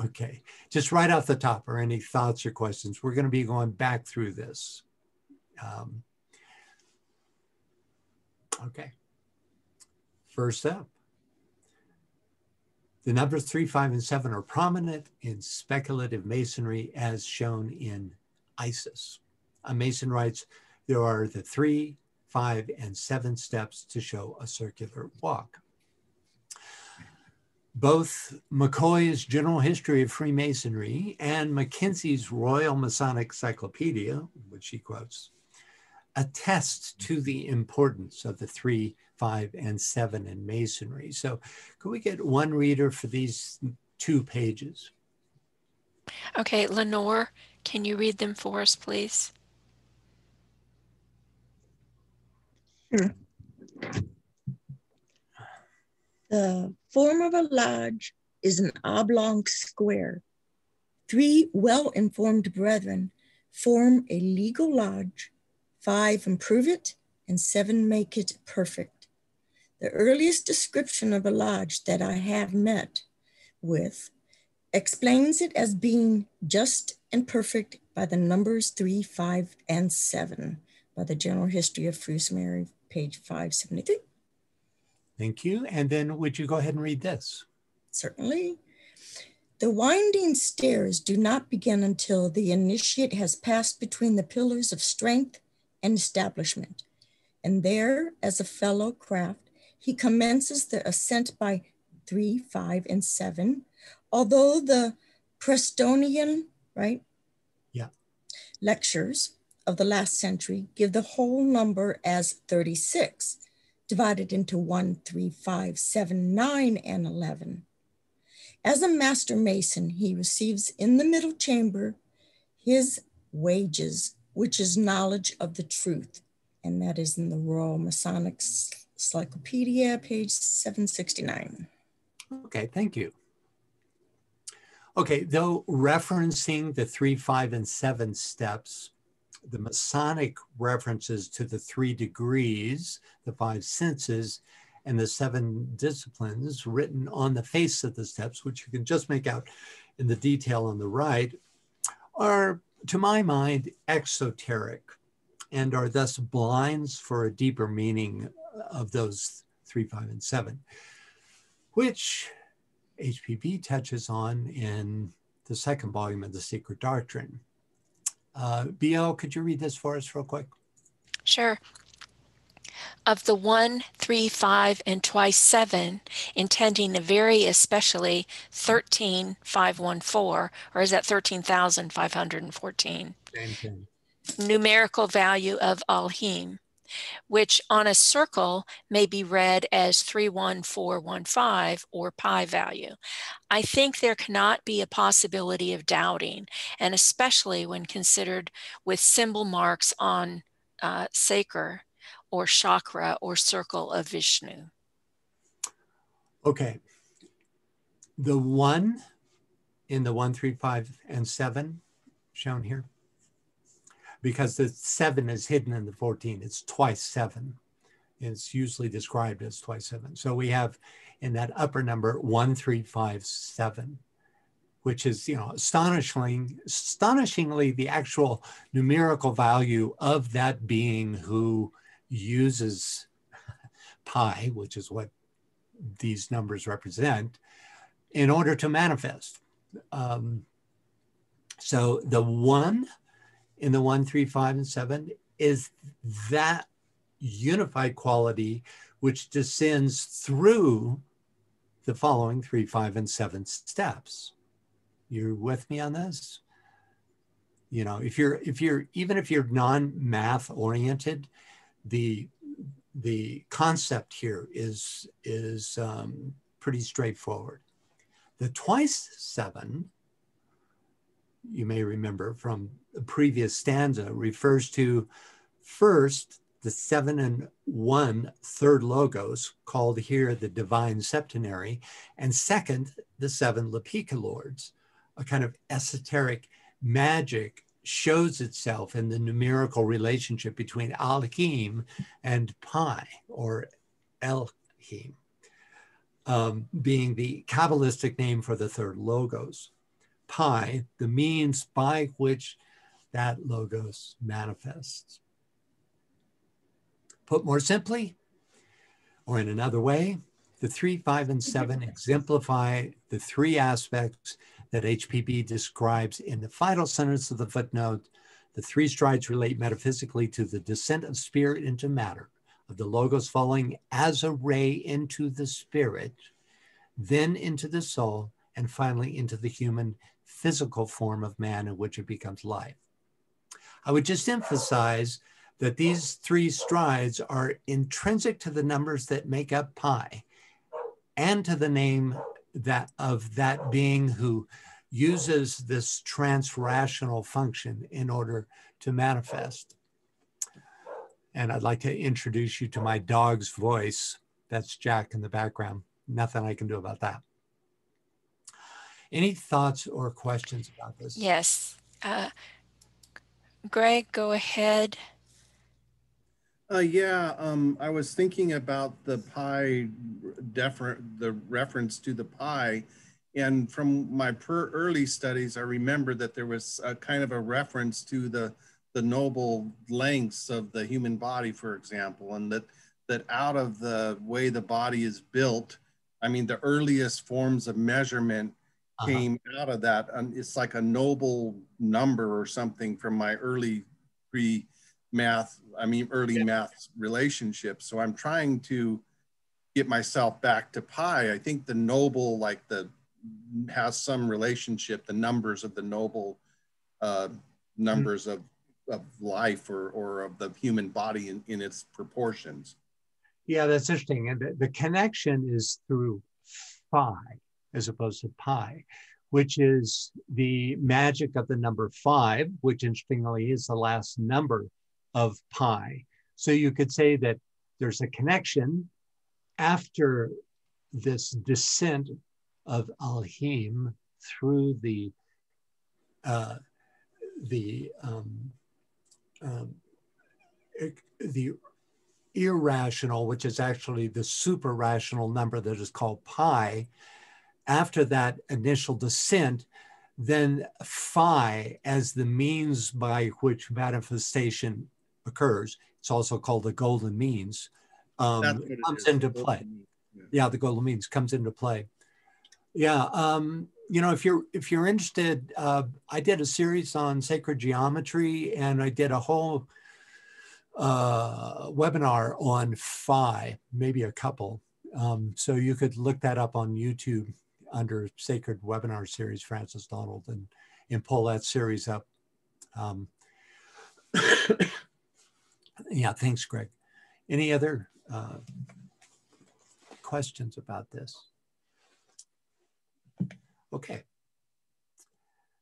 Okay, just right off the top, or any thoughts or questions? We're going to be going back through this. Okay, first up, the numbers 3, 5, and 7 are prominent in speculative masonry as shown in Isis. A Mason writes, there are the 3, 5, and 7 steps to show a circular walk. Both McCoy's General History of Freemasonry and Mackenzie's Royal Masonic Cyclopedia, which he quotes, attest to the importance of the 3, 5, and 7 in Masonry. So could we get one reader for these 2 pages? Okay, Lenore, can you read them for us, please? Sure. The form of a lodge is an oblong square. 3 well-informed brethren form a legal lodge, 5 improve it, and 7 make it perfect. The earliest description of a lodge that I have met with explains it as being just and perfect by the numbers 3, 5, and 7 by the General History of Freemasonry, page 573. Thank you. And then would you go ahead and read this? Certainly. The winding stairs do not begin until the initiate has passed between the pillars of strength and establishment. And there, as a fellow craft, he commences the ascent by 3, 5, and 7. Although the Prestonian, right? Yeah. Lectures of the last century give the whole number as 36. Divided into 1, 3, 5, 7, 9, and 11. As a master mason, he receives in the middle chamber his wages, which is knowledge of the truth. And that is in the Royal Masonic Cyclopedia, page 769. Okay, thank you. Okay, though referencing the 3, 5, and 7 steps, the Masonic references to the 3 degrees, the 5 senses, and the 7 disciplines written on the face of the steps, which you can just make out in the detail on the right, are, to my mind, exoteric and are thus blinds for a deeper meaning of those 3, 5, and 7, which HPB touches on in the 2nd volume of the Secret Doctrine. BL, could you read this for us real quick? Sure. Of the 1, 3, 5, and twice 7, intending the very especially 13,514, or is that 13,514? Same thing. Numerical value of Alhim, which on a circle may be read as 31415 or pi value. I think there cannot be a possibility of doubting, and especially when considered with symbol marks on sacre or chakra or circle of Vishnu. Okay. The 1 in the 1, 3, 5, and 7 shown here, because the 7 is hidden in the 14. It's twice 7. It's usually described as twice 7. So we have in that upper number 1, 3, 5, 7, which is, you know, astonishingly the actual numerical value of that being who uses pi, which is what these numbers represent, in order to manifest. So the 1 in the 1, 3, 5, and 7 is that unified quality which descends through the following 3, 5, and 7 steps. You're with me on this? You know, even if you're non-math oriented, the concept here is pretty straightforward. The twice 7, you may remember from the previous stanza, refers to first the 7 and 1 third logos, called here the divine septenary, and second, the 7 lepicalords. A kind of esoteric magic shows itself in the numerical relationship between Elohim and Pi, or Elohim, being the Kabbalistic name for the third logos. Pi, the means by which that logos manifests. Put more simply, or in another way, the 3, 5, and 7 exemplify the 3 aspects that HPB describes in the final sentence of the footnote. The 3 strides relate metaphysically to the descent of spirit into matter, of the logos falling as a ray into the spirit, then into the soul, and finally into the human physical form of man in which it becomes life. I would just emphasize that these 3 strides are intrinsic to the numbers that make up pi, and to the name of that being who uses this trans-rational function in order to manifest. And I'd like to introduce you to my dog's voice. That's Jack in the background. Nothing I can do about that. Any thoughts or questions about this? Yes. Greg, go ahead. I was thinking about the pi, the reference to the pi, and from my early studies, I remember that there was a kind of a reference to the noble lengths of the human body, for example, and that out of the way the body is built, I mean, the earliest forms of measurement came out of that. And it's like a noble number or something from my early math relationship. So I'm trying to get myself back to pi. I think the noble, has some relationship, the numbers of the noble numbers of life or of the human body in its proportions. Yeah, that's interesting. And the connection is through phi as opposed to pi, which is the magic of the number 5, which interestingly is the last number of pi. So you could say that there's a connection after this descent of Elohim through the irrational, which is actually the super rational number that is called pi. After that initial descent, then phi as the means by which manifestation occurs, it's also called the golden means, comes into play. Yeah, the golden means comes into play. Yeah, if you're interested, I did a series on sacred geometry, and I did a whole webinar on phi, maybe a couple. So you could look that up on YouTube under Sacred Webinar Series, Francis Donald, and pull that series up. Yeah, thanks, Greg. Any other questions about this? Okay.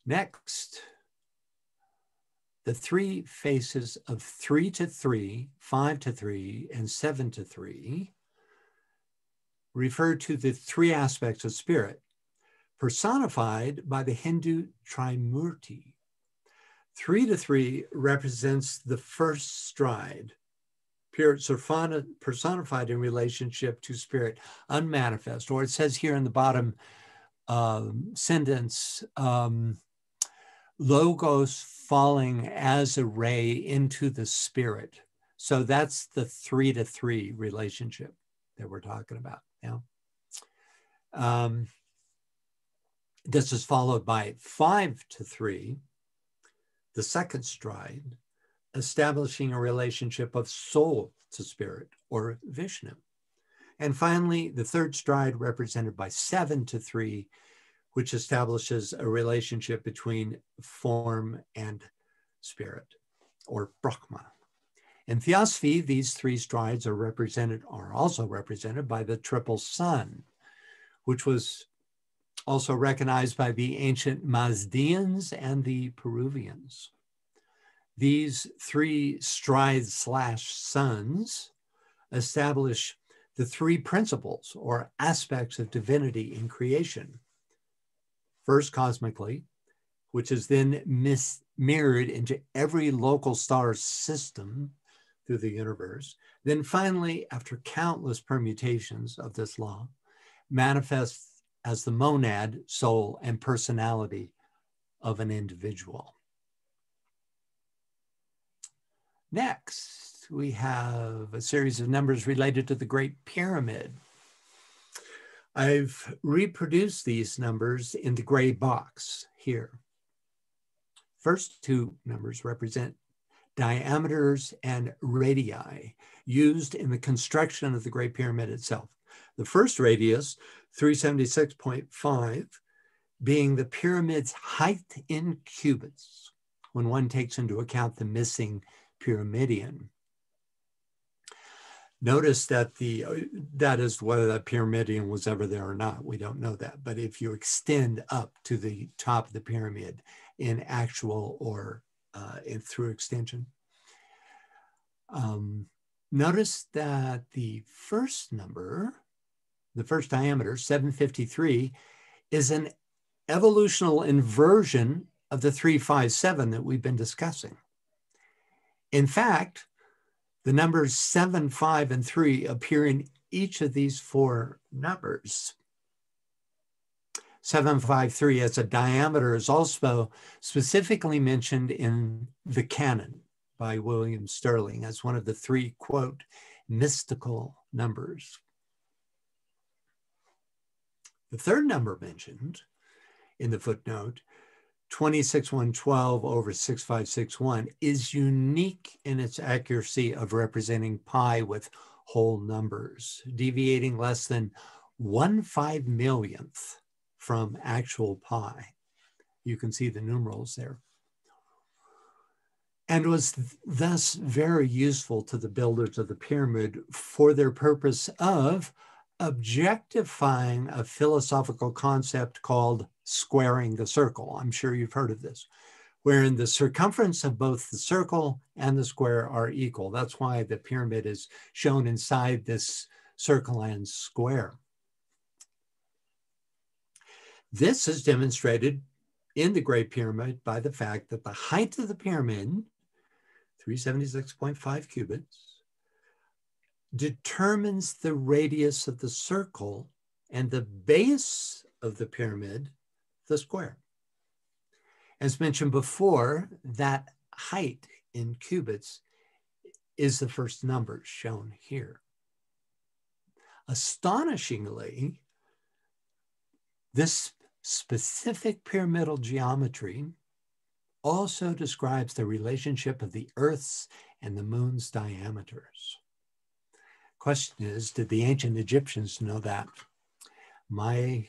Next, the 3 faces of 3 to 3, 5 to 3, and 7 to 3 refer to the 3 aspects of spirit, personified by the Hindu Trimurti. 3 to 3 represents the first stride, personified in relationship to spirit, unmanifest, or it says here in the bottom sentence, logos falling as a ray into the spirit. So that's the 3 to 3 relationship that we're talking about now. This is followed by 5 to 3, the second stride, establishing a relationship of soul to spirit, or Vishnu. And finally, the third stride, represented by 7 to 3, which establishes a relationship between form and spirit, or Brahma. In Theosophy, these three strides are also represented by the triple sun, which was also recognized by the ancient Mazdians and the Peruvians. These three strides/suns establish the three principles or aspects of divinity in creation. First, cosmically, which is then mirrored into every local star system through the universe. Then finally, after countless permutations of this law, manifests as the monad, soul, and personality of an individual. Next, we have a series of numbers related to the Great Pyramid. I've reproduced these numbers in the gray box here. First two numbers represent diameters and radii used in the construction of the Great Pyramid itself. The first radius, 376.5, being the pyramid's height in cubits, when one takes into account the missing pyramidion. Notice that that is whether that pyramidion was ever there or not. We don't know that. But if you extend up to the top of the pyramid in actual or through extension, notice that the first number, the first diameter, 753, is an evolutional inversion of the 357 that we've been discussing. In fact, the numbers 7, 5, and 3 appear in each of these four numbers. 753 as a diameter is also specifically mentioned in the canon by William Sterling as one of the three, quote, mystical numbers. The third number mentioned in the footnote, 26112 over 6561, is unique in its accuracy of representing pi with whole numbers, deviating less than 1/5 millionth from actual pi. You can see the numerals there. And was thus very useful to the builders of the pyramid for their purpose of objectifying a philosophical concept called squaring the circle. I'm sure you've heard of this, wherein the circumference of both the circle and the square are equal. That's why the pyramid is shown inside this circle and square. This is demonstrated in the Great Pyramid by the fact that the height of the pyramid, 376.5 cubits, determines the radius of the circle and the base of the pyramid, the square. As mentioned before, that height in cubits is the first number shown here. Astonishingly, this specific pyramidal geometry also describes the relationship of the Earth's and the Moon's diameters. Question is, did the ancient Egyptians know that? My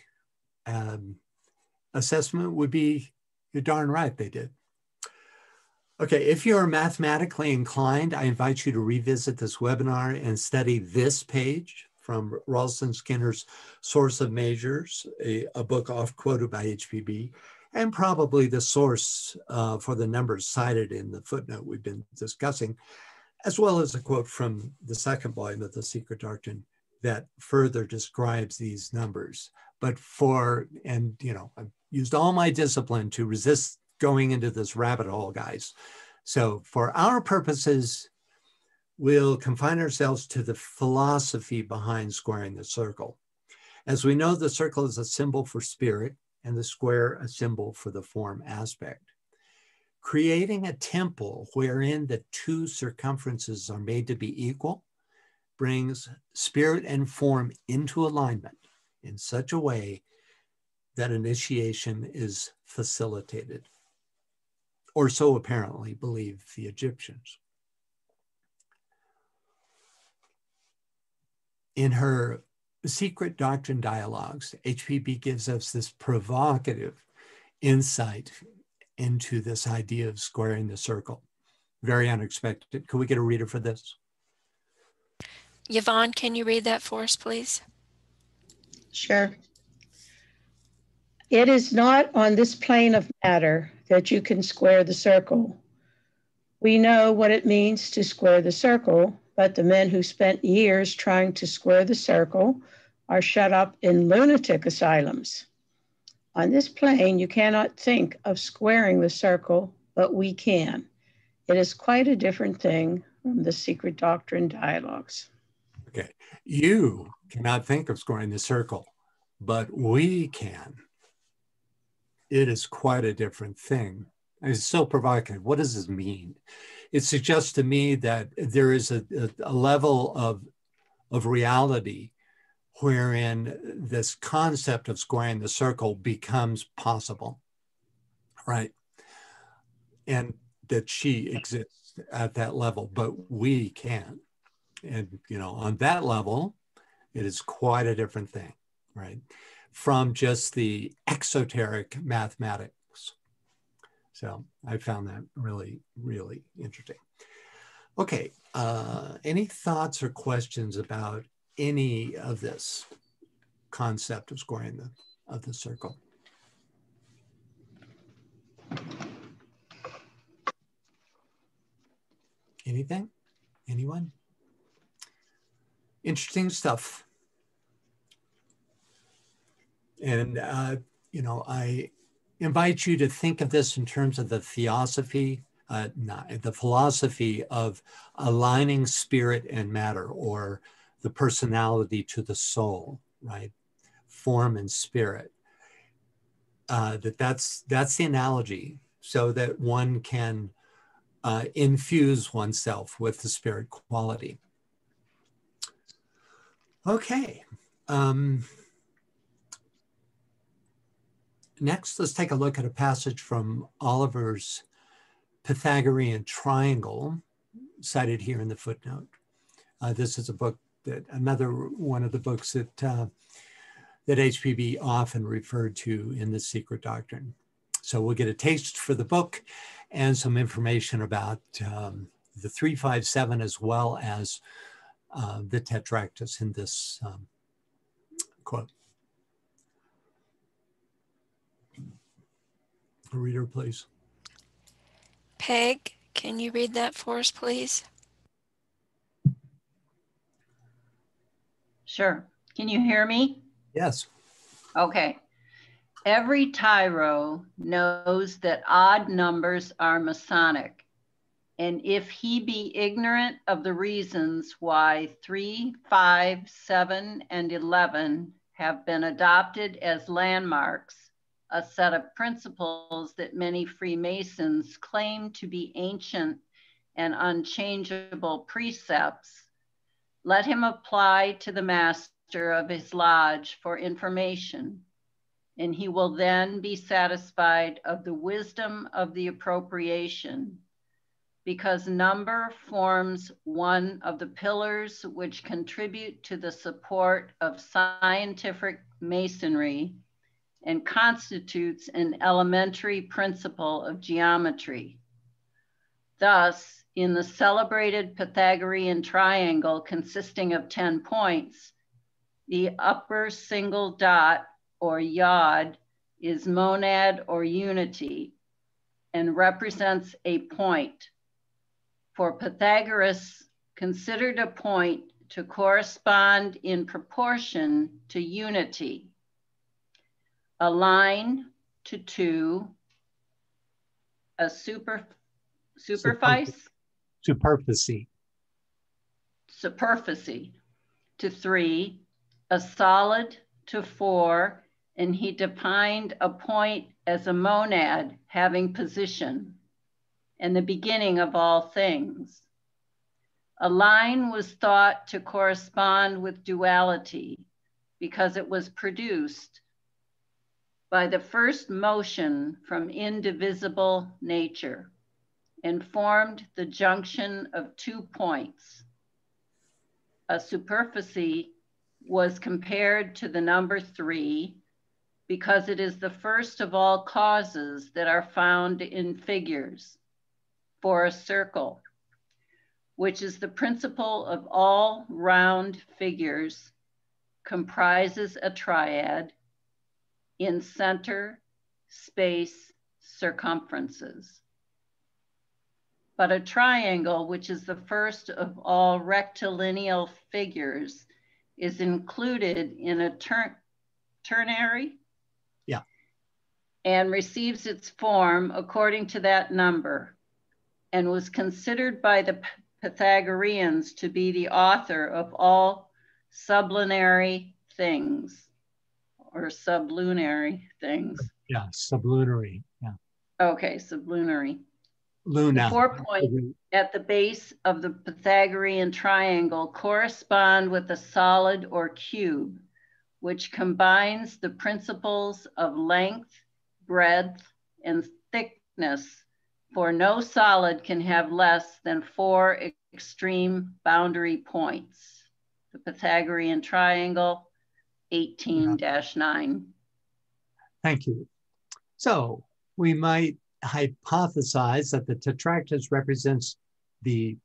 assessment would be, you're darn right they did. Okay, if you're mathematically inclined, I invite you to revisit this webinar and study this page from Ralston Skinner's Source of Measures, a book oft quoted by HPB, and probably the source for the numbers cited in the footnote we've been discussing, as well as a quote from the second volume of the Secret Doctrine that further describes these numbers. But I've used all my discipline to resist going into this rabbit hole, guys. So for our purposes, we'll confine ourselves to the philosophy behind squaring the circle. As we know, the circle is a symbol for spirit and the square a symbol for the form aspect. Creating a temple wherein the two circumferences are made to be equal brings spirit and form into alignment in such a way that initiation is facilitated, or so apparently believe the Egyptians. In her Secret Doctrine dialogues, HPB gives us this provocative insight into this idea of squaring the circle. Very unexpected. Could we get a reader for this? Yvonne, can you read that for us, please? Sure. It is not on this plane of matter that you can square the circle. We know what it means to square the circle, but the men who spent years trying to square the circle are shut up in lunatic asylums. On this plane, you cannot think of squaring the circle, but we can. It is quite a different thing from the Secret Doctrine dialogues. Okay, you cannot think of squaring the circle, but we can. It is quite a different thing. It's so provocative. What does this mean? It suggests to me that there is a level of reality wherein this concept of squaring the circle becomes possible, right? And that she exists at that level, but we can't. And, you know, on that level, it is quite a different thing, right? From just the exoteric mathematics. So I found that really, really interesting. Okay, any thoughts or questions about any of this concept of squaring the circle? Anything? Anyone? Interesting stuff. And, you know, I invite you to think of this in terms of the theosophy, the philosophy of aligning spirit and matter, or the personality to the soul, right? Form and spirit. That's the analogy, so that one can infuse oneself with the spirit quality. Okay. Next, let's take a look at a passage from Oliver's Pythagorean Triangle, cited here in the footnote. This is a book that, another one of the books that that HPB often referred to in the Secret Doctrine. So we'll get a taste for the book and some information about the 357, as well as the Tetractys in this quote. A reader, please. Peg, can you read that for us, please? Sure. Can you hear me? Yes. Okay. Every tyro knows that odd numbers are Masonic, and if he be ignorant of the reasons why 3, 5, 7, and 11 have been adopted as landmarks, a set of principles that many Freemasons claim to be ancient and unchangeable precepts, let him apply to the master of his lodge for information, and he will then be satisfied of the wisdom of the appropriation, because number forms one of the pillars which contribute to the support of scientific masonry and constitutes an elementary principle of geometry. Thus, in the celebrated Pythagorean triangle consisting of 10 points, the upper single dot or yod is monad or unity and represents a point. For Pythagoras considered a point to correspond in proportion to unity. A line to 2, a superfice? Superficie. Superficie to 3, a solid to 4, and he defined a point as a monad having position and the beginning of all things. A line was thought to correspond with duality because it was produced by the first motion from indivisible nature, and formed the junction of 2 points. A superficie was compared to the number 3 because it is the first of all causes that are found in figures for a circle, which is the principle of all round figures, comprises a triad in center, space, circumferences. But a triangle, which is the first of all rectilineal figures, is included in a ternary, yeah, and receives its form according to that number, and was considered by the Pythagoreans to be the author of all sublunary things, or sublunary things. Yeah, sublunary, yeah. Okay, sublunary. Luna. The 4 points at the base of the Pythagorean triangle correspond with a solid or cube, which combines the principles of length, breadth, and thickness, for no solid can have less than 4 extreme boundary points. The Pythagorean triangle, 18-9. Thank you. So we might hypothesize that the tetractys represents the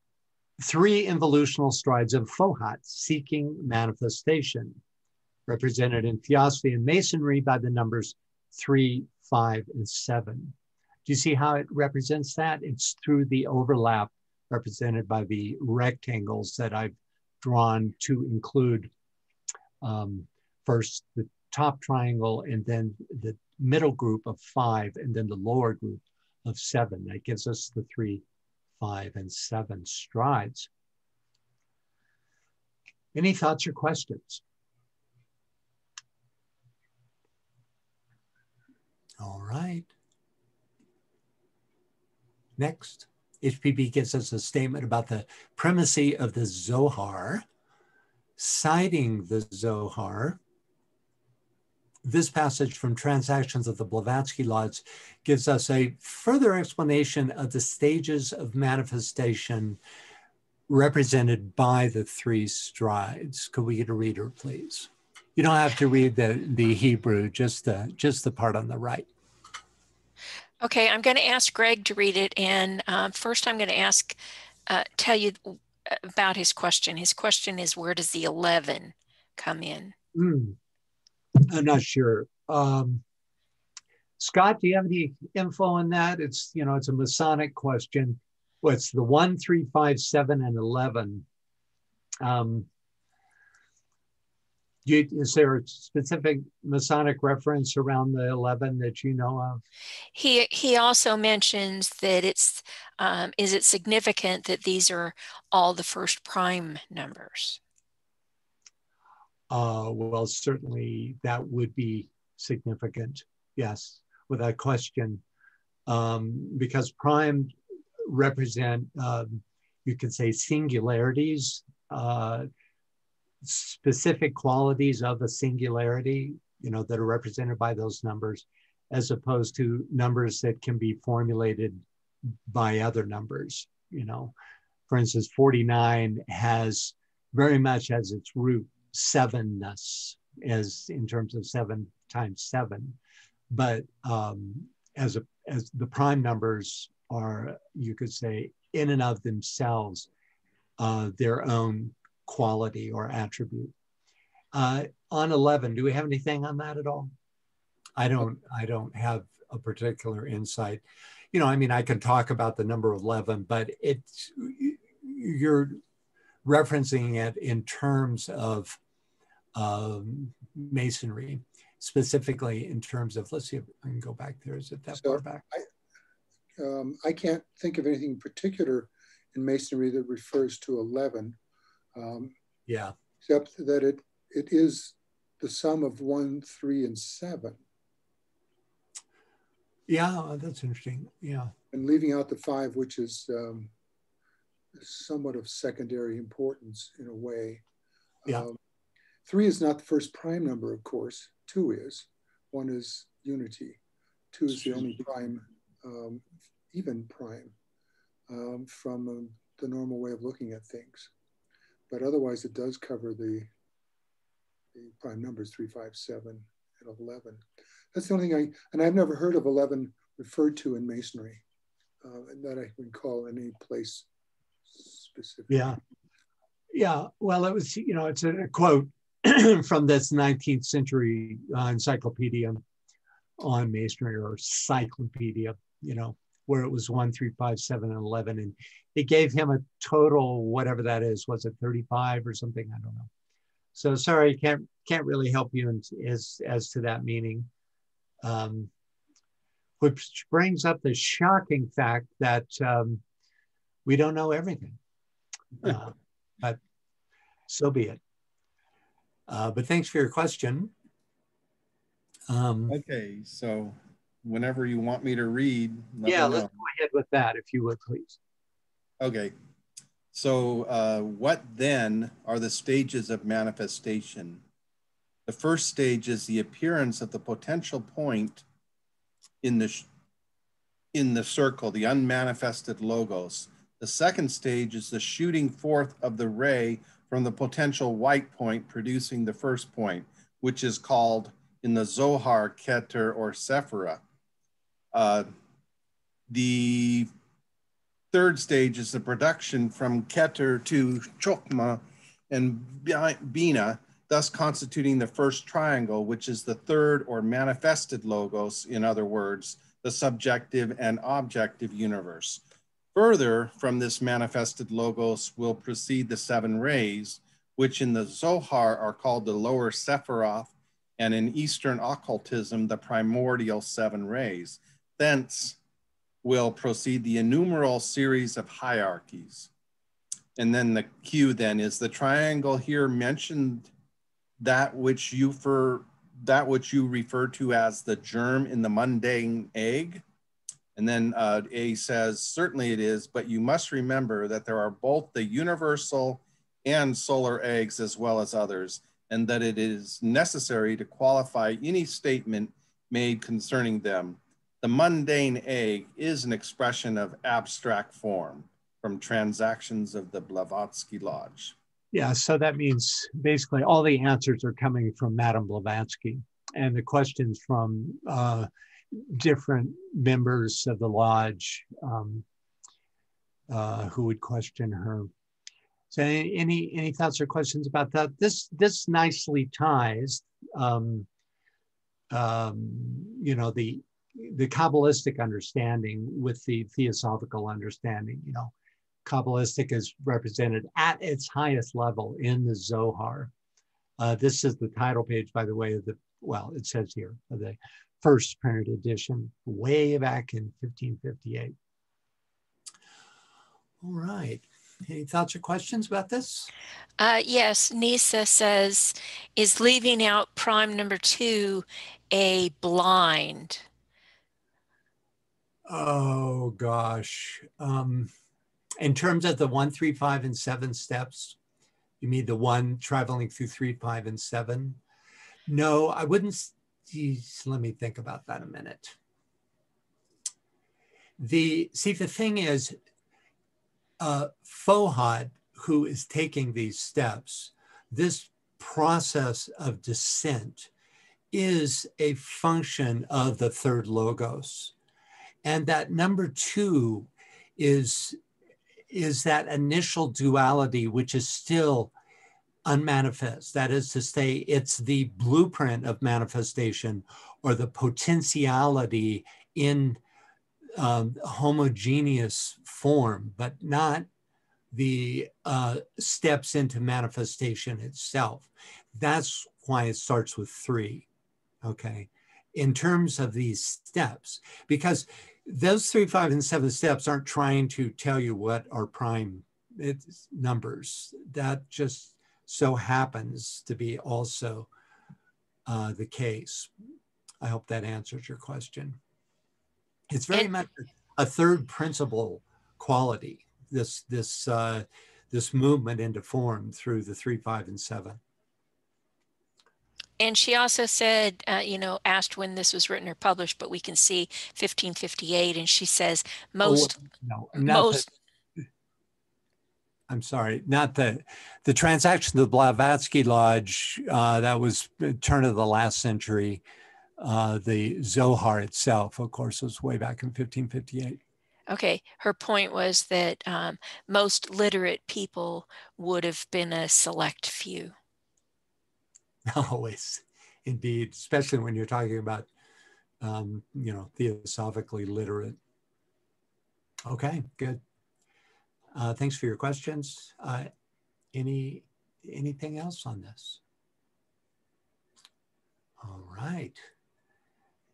3 involutional strides of Fohat, seeking manifestation, represented in Theosophy and Masonry by the numbers 3, 5, and 7. Do you see how it represents that? It's through the overlap represented by the rectangles that I've drawn to include first the top triangle and then the middle group of 5 and then the lower group of 7. That gives us the 3, 5, and 7 strides. Any thoughts or questions? All right. Next, HPB gives us a statement about the primacy of the Zohar. Citing the Zohar, this passage from Transactions of the Blavatsky Laws gives us a further explanation of the stages of manifestation represented by the 3 strides. Could we get a reader, please? You don't have to read the Hebrew, just the part on the right. Okay, I'm going to ask Greg to read it, and first I'm going to tell you about his question. His question is, where does the 11 come in? I'm not sure. Scott, do you have any info on that? It's a Masonic question. What's the 1, 3, 5, 7, and 11? Is there a specific Masonic reference around the 11 that you know of? He also mentions that it's, is it significant that these are all the first prime numbers? Well, certainly that would be significant, yes, without question, because prime represent, you could say, singularities, specific qualities of a singularity, that are represented by those numbers, as opposed to numbers that can be formulated by other numbers. For instance, 49 has very much as its root 7ness, as in terms of 7 times 7, but as the prime numbers are, you could say, in and of themselves, their own quality or attribute. On 11, do we have anything on that at all? I don't have a particular insight. I can talk about the number 11, but you're referencing it in terms of Masonry, specifically in terms of, let's see if I can go back there. Is it that far back? I can't think of anything particular in Masonry that refers to 11. Yeah. Except that it is the sum of 1, 3, and 7. Yeah, that's interesting. Yeah. And leaving out the 5, which is somewhat of secondary importance in a way. Yeah. 3 is not the first prime number, of course. 2 is. 1 is unity. 2 is the only prime, even prime, from the normal way of looking at things. But otherwise, it does cover the prime numbers 3, 5, 7, and 11. That's the only thing and I've never heard of 11 referred to in Masonry that I can call any place specific. Yeah. Yeah. Well, it was, you know, it's a quote from this 19th century encyclopedia on Masonry, or cyclopedia, you know, where it was 1, 3, 5, 7, and 11. And it gave him a total, whatever that is, was it 35 or something? I don't know. So sorry, can't really help you as to that meaning. Which brings up the shocking fact that we don't know everything, but so be it. But thanks for your question. Okay, so whenever you want me to read, let yeah, me know. let's go ahead with that, if you would, please. Okay, so what then are the stages of manifestation? The first stage is the appearance of the potential point in the circle, the unmanifested logos. The second stage is the shooting forth of the ray from the potential white point, producing the first point, which is called in the Zohar, Keter, or Sephira. The third stage is the production from Keter to Chokma and Bina, thus constituting the first triangle, which is the third or manifested logos, in other words, the subjective and objective universe. Further, from this manifested logos will proceed the 7 rays, which in the Zohar are called the lower Sephiroth, and in Eastern occultism, the primordial 7 rays. Thence will proceed the innumerable series of hierarchies. And then the Q then is the triangle here mentioned that which you refer to as the germ in the mundane egg. And then A says, certainly it is, but you must remember that there are both the universal and solar eggs as well as others, and that it is necessary to qualify any statement made concerning them. The mundane egg is an expression of abstract form from Transactions of the Blavatsky Lodge. Yeah, so that means basically all the answers are coming from Madame Blavatsky, and the questions from different members of the lodge who would question her. So any thoughts or questions about that? This nicely ties, you know, the Kabbalistic understanding with the Theosophical understanding. You know, Kabbalistic is represented at its highest level in the Zohar. This is the title page, by the way, of the, well, it says here, of the first printed edition, way back in 1558. All right. Any thoughts or questions about this? Yes, Nisa says, is leaving out prime number 2 a blind? Oh, gosh. In terms of the 1, 3, 5, and 7 steps, you mean the one traveling through 3, 5, and 7? No, I wouldn't. Geez, let me think about that a minute. The thing is, Fohad, who is taking these steps, this process of descent is a function of the third logos. And that number 2 is that initial duality, which is still unmanifest. That is to say, it's the blueprint of manifestation, or the potentiality in homogeneous form, but not the steps into manifestation itself. That's why it starts with 3, okay? In terms of these steps, because those 3, 5, and 7 steps aren't trying to tell you what are prime numbers. That just so happens to be also the case. I hope that answers your question. It's very much a third principle quality, this movement into form through the 3, 5, and 7. And she also said, you know, asked when this was written or published, but we can see 1558, and she says most, no, not I'm sorry, not the transaction of the Blavatsky Lodge, that was turn of the last century. The Zohar itself, of course, was way back in 1558. Okay, her point was that most literate people would have been a select few. Always, indeed, especially when you're talking about, you know, theosophically literate. Okay, good. Thanks for your questions. Anything else on this? All right.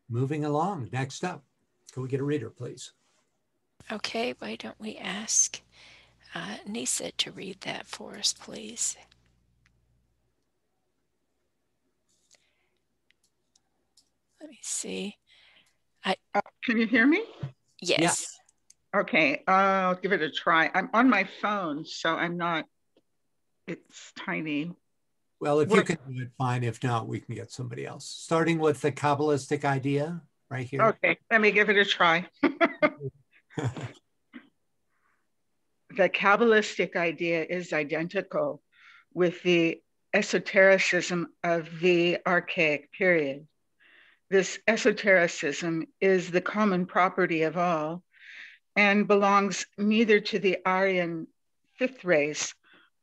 Moving along. Next up, can we get a reader, please? Okay, why don't we ask Nisa to read that for us, please? Let me see. Can you hear me? Yes. Yeah. Okay, I'll give it a try. I'm on my phone, so I'm not, it's tiny. Well, if you can do it, fine. If not, we can get somebody else. Starting with the Kabbalistic idea right here. Okay, let me give it a try. The Kabbalistic idea is identical with the esotericism of the Archaic period. This esotericism is the common property of all and belongs neither to the Aryan fifth race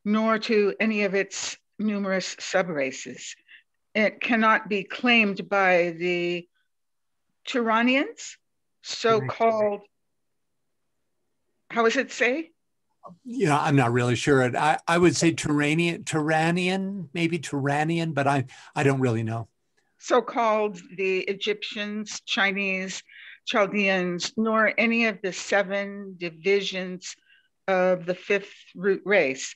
nor to any of its numerous subraces. It cannot be claimed by the Turanians, so-called, how is it say? Yeah, I'm not really sure. I would say Turanian, maybe Turanian, but I don't really know. So-called the Egyptians, Chinese, Chaldeans, nor any of the 7 divisions of the 5th root race,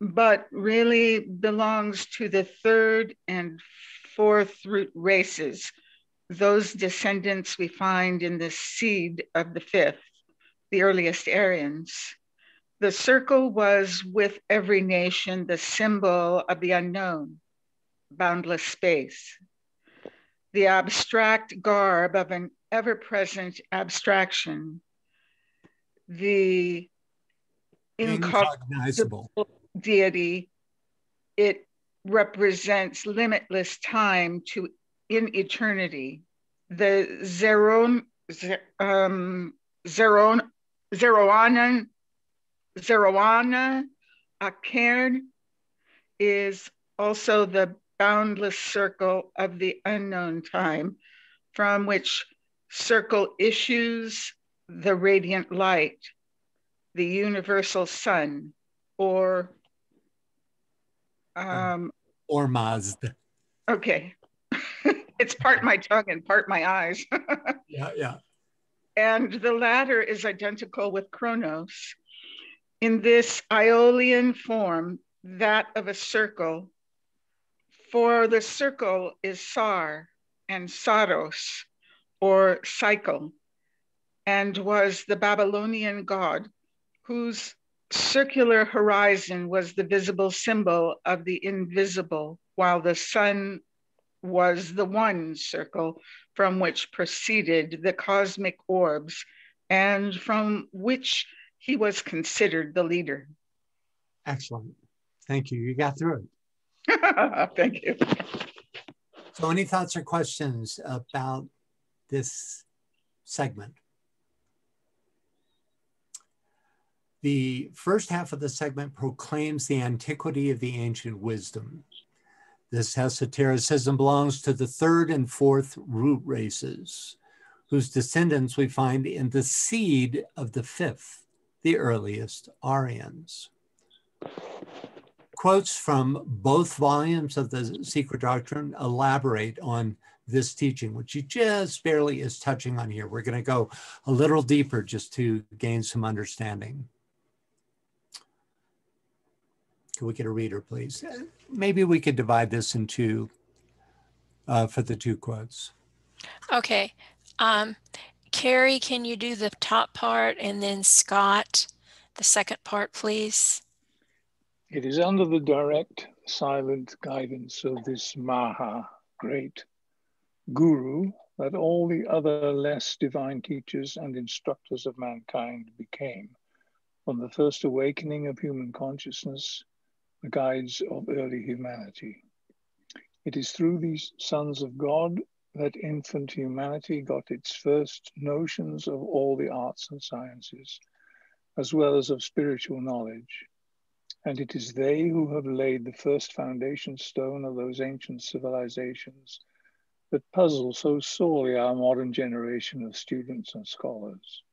but really belongs to the 3rd and 4th root races, those descendants we find in the seed of the 5th, the earliest Aryans. The circle was with every nation the symbol of the unknown, boundless space. The abstract garb of an ever-present abstraction, the incognizable deity, it represents limitless time to in eternity. The Zeroana Akern is also the boundless circle of the unknown time, from which circle issues the radiant light, the universal sun, or Mazd. Okay. It's part my tongue and part my eyes. Yeah. And the latter is identical with Chronos. In this Aeolian form, that of a circle, for the circle is Sar and Saros, or cycle, and was the Babylonian god whose circular horizon was the visible symbol of the invisible, while the sun was the one circle from which proceeded the cosmic orbs and from which he was considered the leader. Excellent. Thank you. You got through it. Thank you. So any thoughts or questions about this segment? The first half of the segment proclaims the antiquity of the ancient wisdom. This esotericism belongs to the 3rd and 4th root races, whose descendants we find in the seed of the 5th, the earliest Aryans. Quotes from both volumes of the Secret Doctrine elaborate on this teaching, which he just barely is touching on here. We're going to go a little deeper just to gain some understanding. Can we get a reader, please? Maybe we could divide this into for the 2 quotes. Okay. Carrie, can you do the top part, and then Scott, the second part, please? It is under the direct silent guidance of this Maha, great Guru, that all the other less divine teachers and instructors of mankind became, from the first awakening of human consciousness, the guides of early humanity. It is through these sons of God that infant humanity got its first notions of all the arts and sciences, as well as of spiritual knowledge. And it is they who have laid the first foundation stone of those ancient civilizations that puzzle so sorely our modern generation of students and scholars.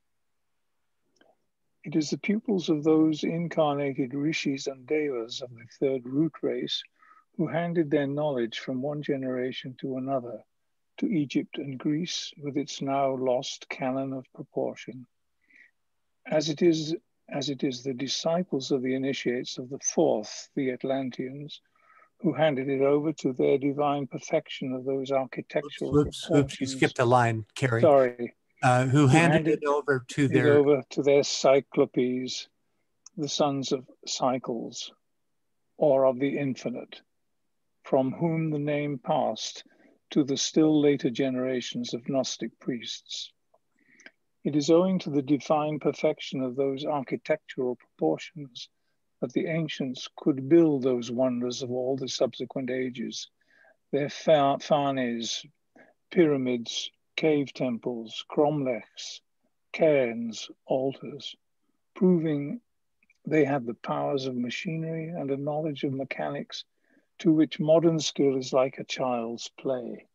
It is the pupils of those incarnated rishis and devas of the third root race who handed their knowledge from one generation to another, to Egypt and Greece with its now lost canon of proportion. As it is the disciples of the initiates of the fourth, the Atlanteans, who handed it over to their divine perfection of those architectural proportions. You skipped a line, Carrie. Sorry. Who handed it over to their cyclopes, the sons of cycles, or of the infinite, from whom the name passed to the still later generations of Gnostic priests. It is owing to the divine perfection of those architectural proportions that the ancients could build those wonders of all the subsequent ages, their fanes, pyramids, cave temples, cromlechs, cairns, altars, proving they had the powers of machinery and a knowledge of mechanics to which modern skill is like a child's play,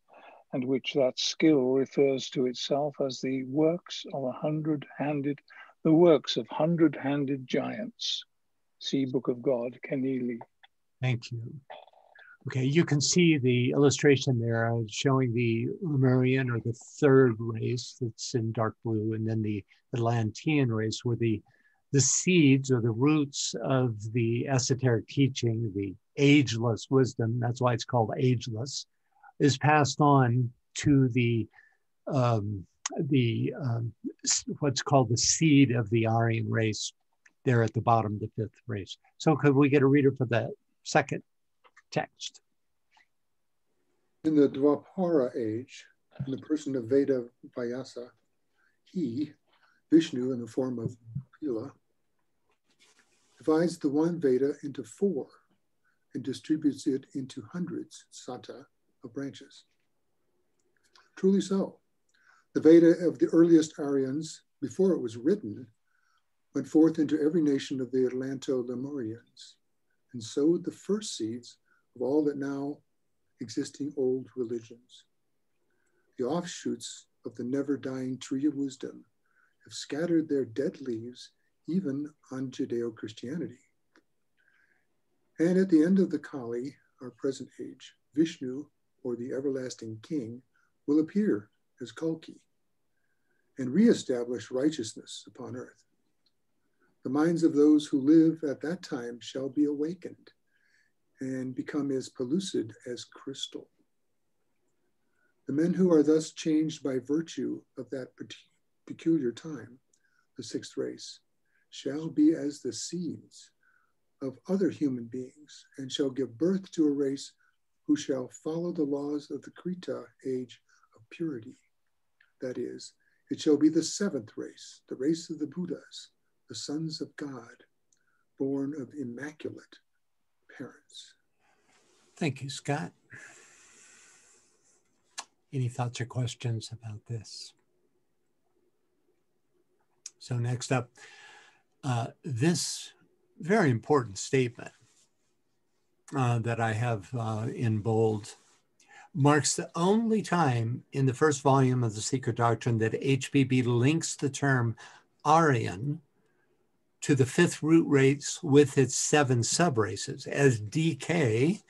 and which that skill refers to itself as the works of hundred-handed giants. See Book of God, Keneally. Thank you. Okay, you can see the illustration there showing the Lemurian or the third race that's in dark blue, and then the Atlantean race where the seeds or the roots of the esoteric teaching, the ageless wisdom, that's why it's called ageless, is passed on to what's called the seed of the Aryan race there at the bottom, the fifth race. So could we get a reader for the second text? In the Dwapara age, in the person of Veda Vyasa, he, Vishnu in the form of Pila, divides the one Veda into four and distributes it into hundreds, sata, of branches. Truly so. The Veda of the earliest Aryans, before it was written, went forth into every nation of the Atlanto-Lemurians and sowed the first seeds of all that now existing old religions. The offshoots of the never-dying tree of wisdom have scattered their dead leaves even on Judeo-Christianity. And at the end of the Kali, our present age, Vishnu, or the everlasting king, will appear as Kalki and reestablish righteousness upon earth. The minds of those who live at that time shall be awakened and become as pellucid as crystal. The men who are thus changed by virtue of that peculiar time, the sixth race, shall be as the seeds of other human beings and shall give birth to a race who shall follow the laws of the Krita age of purity. That is, it shall be the seventh race, the race of the Buddhas, the sons of God, born of immaculate parents. Thank you, Scott. Any thoughts or questions about this? So next up, this very important statement that I have in bold marks the only time in the first volume of the Secret Doctrine that HBB links the term Aryan to the fifth root race with its 7 subraces, as DK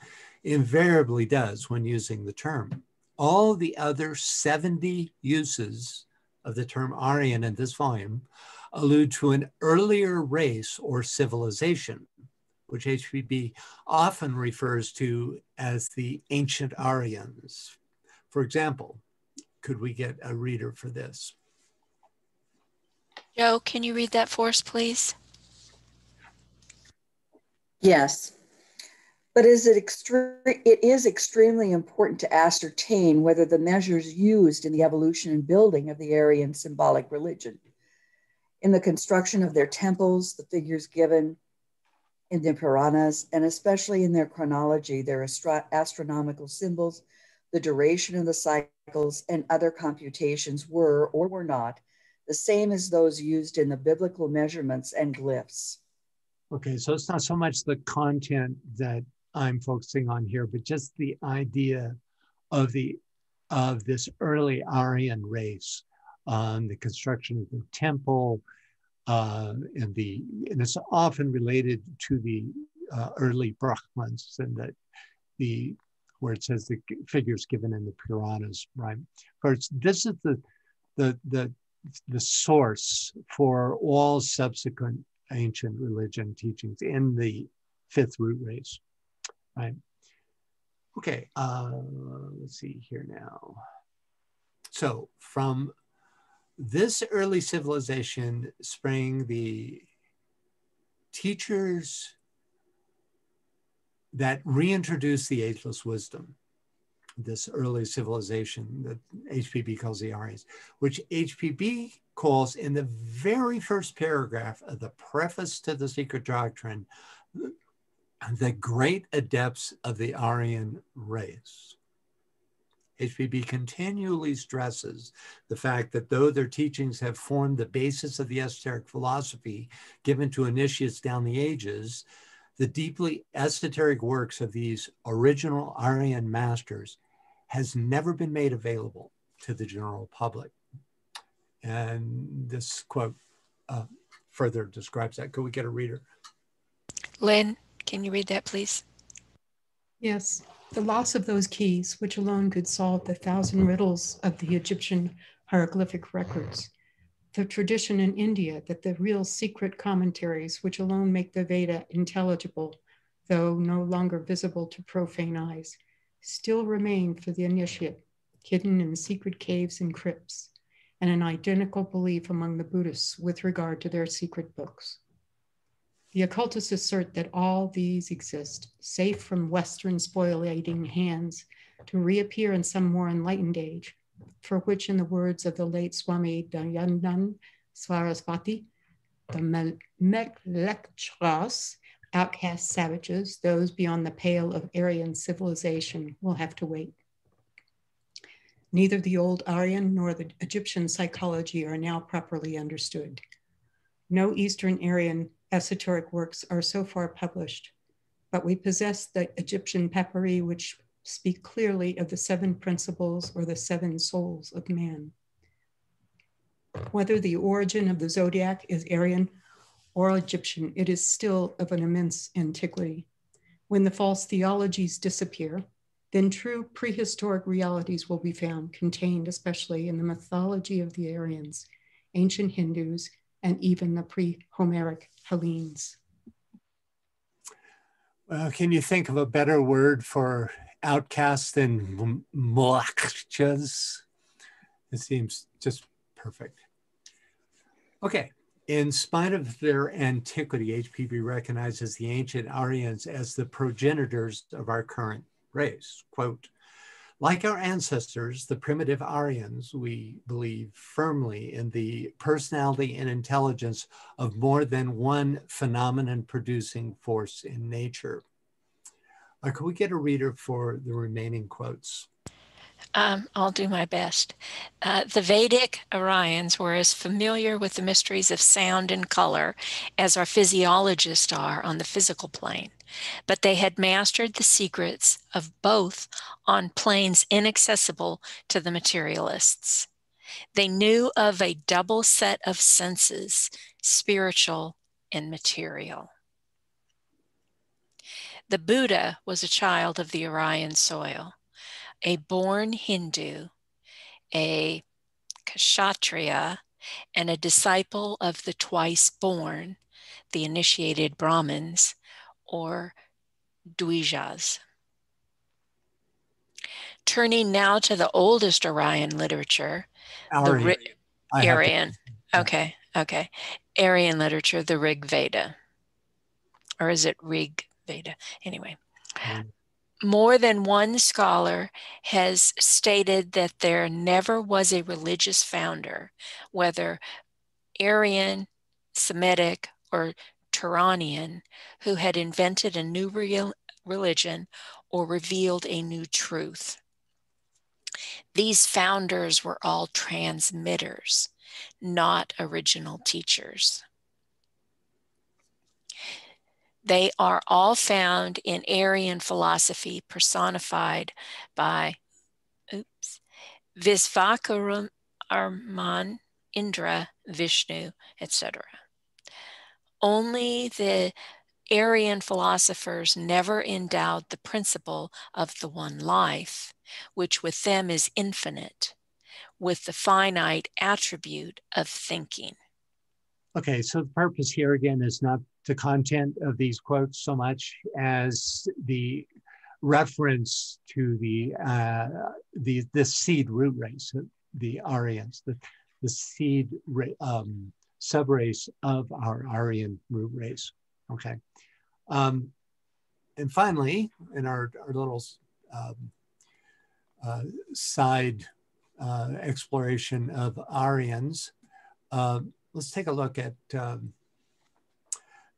invariably does when using the term. All the other 70 uses of the term Aryan in this volume allude to an earlier race or civilization, which HBB often refers to as the ancient Aryans. For example, could we get a reader for this? Joe, can you read that for us, please? Yes. But it is extremely important to ascertain whether the measures used in the evolution and building of the Aryan symbolic religion, in the construction of their temples, the figures given in the Puranas, and especially in their chronology, their astronomical symbols, the duration of the cycles, and other computations were or were not the same as those used in the biblical measurements and glyphs. Okay, so it's not so much the content that I'm focusing on here, but just the idea of this early Aryan race, the construction of the temple, and it's often related to the early Brahmans, and that where it says the figures given in the Puranas, right? Of course, this is the source for all subsequent ancient religion teachings in the fifth root race, right? Okay, let's see here now. So from this early civilization sprang the teachers that reintroduced the ageless wisdom, this early civilization that HPB calls the Aryans, which HPB calls in the very first paragraph of the preface to the Secret Doctrine, the great adepts of the Aryan race. HPB continually stresses the fact that though their teachings have formed the basis of the esoteric philosophy given to initiates down the ages, the deeply esoteric works of these original Aryan masters has never been made available to the general public. And this quote further describes that. Could we get a reader? Lynn, can you read that, please? Yes, the loss of those keys, which alone could solve the 1,000 riddles of the Egyptian hieroglyphic records. The tradition in India that the real secret commentaries, which alone make the Veda intelligible, though no longer visible to profane eyes, still remain for the initiate, hidden in secret caves and crypts, and an identical belief among the Buddhists with regard to their secret books. The occultists assert that all these exist, safe from Western spoliating hands, to reappear in some more enlightened age, for which, in the words of the late Swami Dayanand Saraswati, the Melekchras, outcast savages, those beyond the pale of Aryan civilization, will have to wait. Neither the old Aryan nor the Egyptian psychology are now properly understood. No Eastern Aryan esoteric works are so far published, but we possess the Egyptian papyri which speak clearly of the 7 principles or the 7 souls of man. Whether the origin of the zodiac is Aryan or Egyptian, it is still of an immense antiquity. When the false theologies disappear, then true prehistoric realities will be found, contained especially in the mythology of the Aryans, ancient Hindus, and even the pre-Homeric Hellenes. Well, can you think of a better word for outcasts than Melekchras? It seems just perfect. Okay. In spite of their antiquity, HPB recognizes the ancient Aryans as the progenitors of our current race. Quote, like our ancestors, the primitive Aryans, we believe firmly in the personality and intelligence of more than one phenomenon-producing force in nature. Could we get a reader for the remaining quotes? I'll do my best. The Vedic Aryans were as familiar with the mysteries of sound and color as our physiologists are on the physical plane, but they had mastered the secrets of both on planes inaccessible to the materialists. They knew of a double set of senses, spiritual and material. The Buddha was a child of the Aryan soil, a born Hindu, a Kshatriya, and a disciple of the twice born, the initiated Brahmins, or Dvijas. Turning now to the oldest Aryan literature, Aryan. Okay. Aryan literature, the Rig Veda. Or is it Rig Veda? Anyway. More than one scholar has stated that there never was a religious founder, whether Aryan, Semitic, or Turanian, who had invented a new religion or revealed a new truth. These founders were all transmitters, not original teachers. They are all found in Aryan philosophy personified by Visvakaram, Arman, Indra, Vishnu, etc. Only the Aryan philosophers never endowed the principle of the one life, which with them is infinite, with the finite attribute of thinking. Okay, so the purpose here again is not the content of these quotes so much as the reference to the seed root race, the Aryans, the seed subrace of our Aryan root race. Okay, and finally, in our little side exploration of Aryans, let's take a look at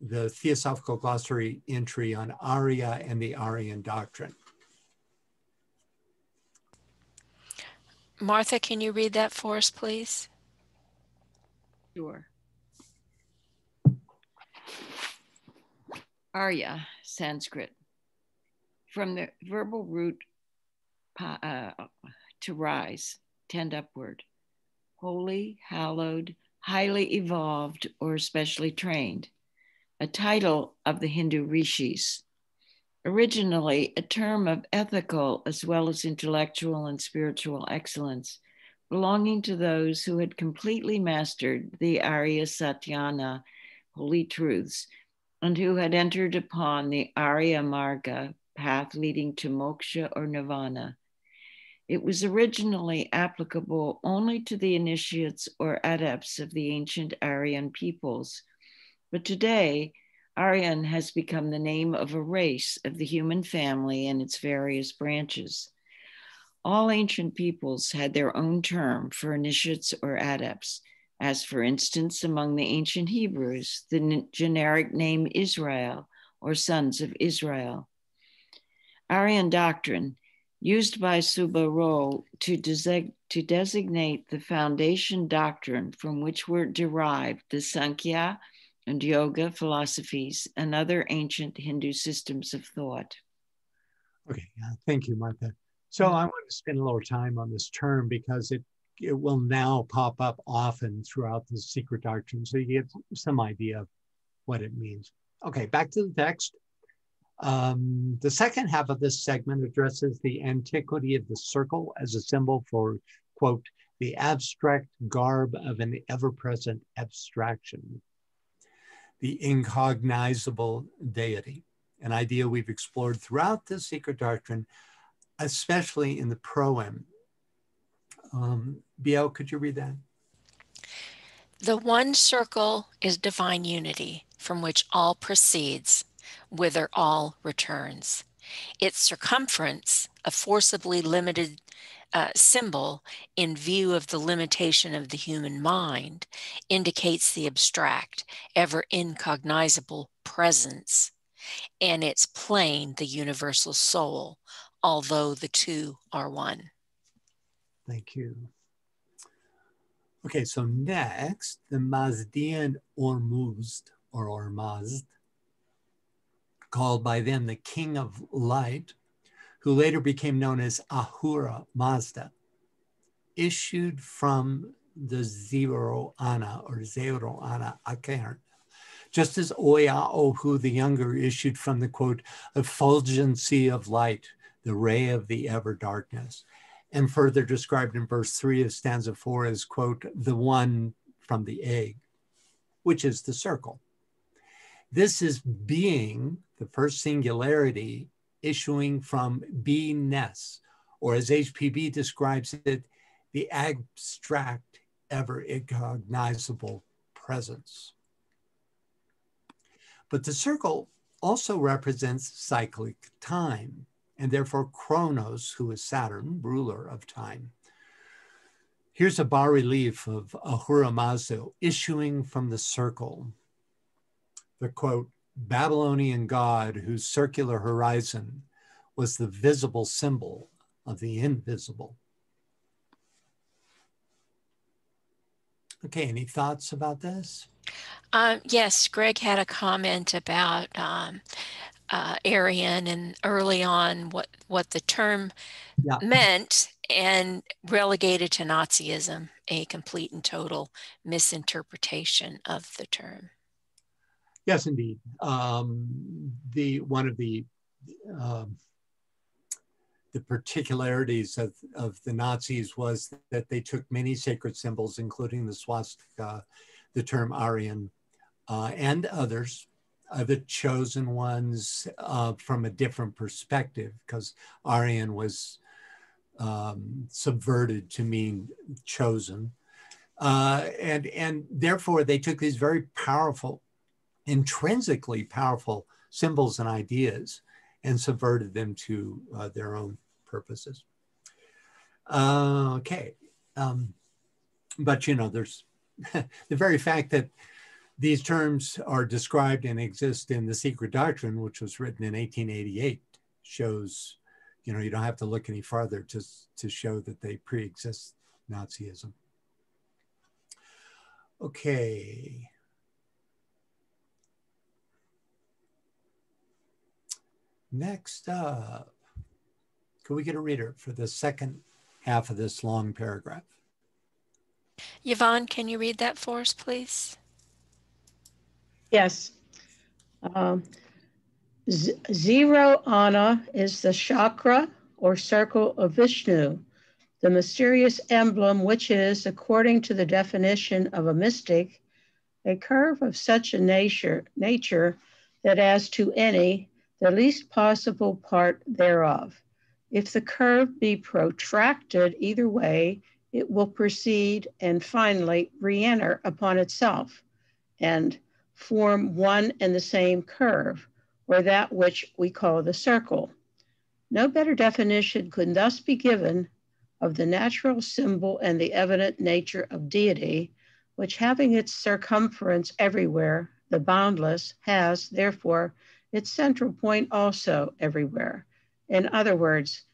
the Theosophical Glossary entry on Arya and the Aryan doctrine. Martha, can you read that for us, please? Sure. Arya, Sanskrit. From the verbal root to rise, tend upward. Holy, hallowed, highly evolved, or especially trained. A title of the Hindu rishis. Originally a term of ethical as well as intellectual and spiritual excellence, belonging to those who had completely mastered the Arya Satyana, holy truths, and who had entered upon the Arya Marga, path leading to moksha or nirvana. It was originally applicable only to the initiates or adepts of the ancient Aryan peoples. But today, Aryan has become the name of a race of the human family and its various branches. All ancient peoples had their own term for initiates or adepts, as for instance, among the ancient Hebrews, the generic name Israel or sons of Israel. Aryan doctrine, used by Subarro to designate the foundation doctrine from which were derived the Sankhya and Yoga philosophies and other ancient Hindu systems of thought. Okay, thank you, Martha. So I want to spend a little time on this term because it will now pop up often throughout the Secret Doctrine, so you get some idea of what it means. Okay, back to the text. The second half of this segment addresses the antiquity of the circle as a symbol for, quote, the abstract garb of an ever-present abstraction, the incognizable deity, an idea we've explored throughout the Secret Doctrine, especially in the proem. Biel, could you read that? The one circle is divine unity, from which all proceeds, whither all returns. Its circumference, a forcibly limited symbol in view of the limitation of the human mind, indicates the abstract, ever incognizable presence, and its plane, the universal soul, although the two are one. Thank you. Okay, so next, the Mazdian Ormuzd, or Ormazd, called by them the King of Light, who later became known as Ahura Mazda, issued from the Zero Ana, or Zero Ana Akern, just as Oya Ohu the Younger issued from the, quote, effulgency of light, the ray of the ever darkness, and further described in verse 3 of stanza 4 as, quote, the one from the egg, which is the circle. This is being, the first singularity, issuing from beingness, or as HPB describes it, the abstract, ever incognizable presence. But the circle also represents cyclic time, and therefore Kronos, who is Saturn, ruler of time. Here's a bas-relief of Ahura Mazda issuing from the circle. The quote, Babylonian god whose circular horizon was the visible symbol of the invisible. Okay, any thoughts about this? Yes, Greg had a comment about Aryan and early on what the term meant, and relegated to Nazism, a complete and total misinterpretation of the term. Yes, indeed. One of the particularities of the Nazis was that they took many sacred symbols, including the swastika, the term Aryan, and others, the chosen ones, from a different perspective, because Aryan was subverted to mean chosen. And therefore, they took these very powerful, intrinsically powerful symbols and ideas and subverted them to their own purposes. Okay. But, you know, there's the very fact that these terms are described and exist in the Secret Doctrine, which was written in 1888, shows, you know, you don't have to look any farther to show that they pre-exist Nazism. Okay. Next up, can we get a reader for the second half of this long paragraph? Yvonne, can you read that for us, please? Yes. Zero Ana is the chakra or circle of Vishnu, the mysterious emblem which is, according to the definition of a mystic, a curve of such a nature that as to any, the least possible part thereof. If the curve be protracted either way, it will proceed and finally re-enter upon itself and form one and the same curve, or that which we call the circle. No better definition could thus be given of the natural symbol and the evident nature of deity, which having its circumference everywhere, the boundless, has, therefore, its central point also everywhere. In other words,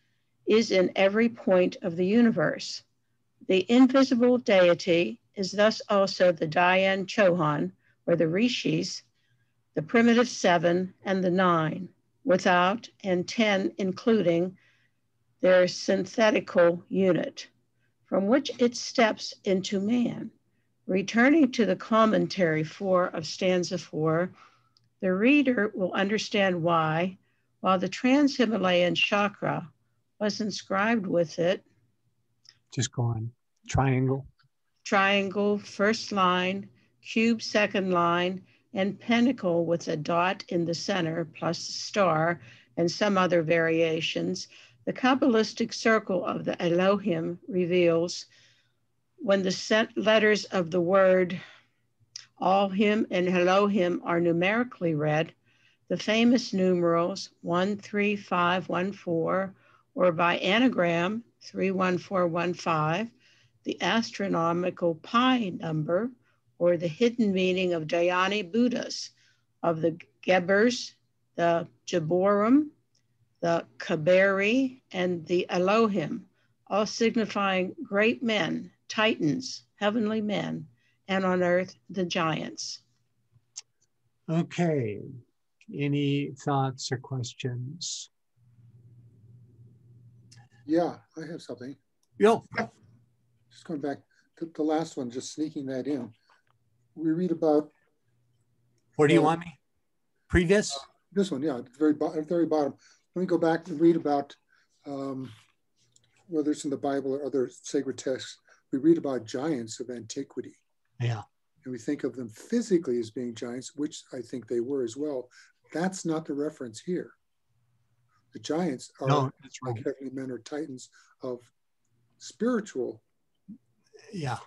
is in every point of the universe. The invisible deity is thus also the Dhyan Chohan, or the Rishis, the primitive 7 and the 9, without, and 10 including their synthetical unit, from which it steps into man. Returning to the commentary 4 of stanza 4, the reader will understand why, while the Trans-Himalayan chakra was inscribed with it, just go on, triangle, first line, cube, second line, and pentacle with a dot in the center plus a star and some other variations, the Kabbalistic circle of the Elohim reveals when the letters of the word All-Him and Elohim are numerically read, the famous numerals 13514, or by anagram 31415, the astronomical pi number, or the hidden meaning of Dhyani Buddhas, of the Gebers, the Jaborim, the Kaberi, and the Elohim, all signifying great men, titans, heavenly men, and on earth, the giants. Okay, any thoughts or questions? Yeah, I have something. Yo. Just going back to the last one, just sneaking that in. We read about. Where do you want me? Previous? This one, yeah, at the very bottom. Let me go back and read about, whether it's in the Bible or other sacred texts, we read about giants of antiquity. Yeah. And we think of them physically as being giants, which I think they were as well. That's not the reference here. The giants are like heavenly men or titans of spiritual. Yeah.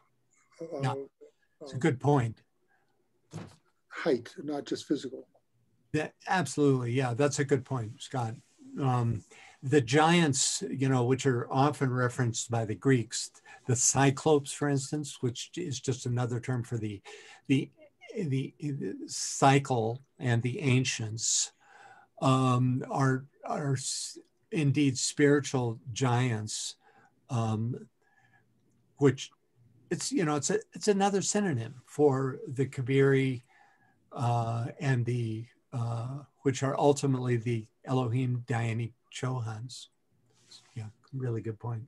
It's a good point. Height, not just physical. Absolutely, yeah, that's a good point, Scott. The giants, you know, which are often referenced by the Greeks, the Cyclopes, for instance, which is just another term for the cycle, and the ancients, are indeed spiritual giants, which it's, you know, it's another synonym for the Kabiri, and the which are ultimately the Elohim Dianic Chohans. Yeah, really good point.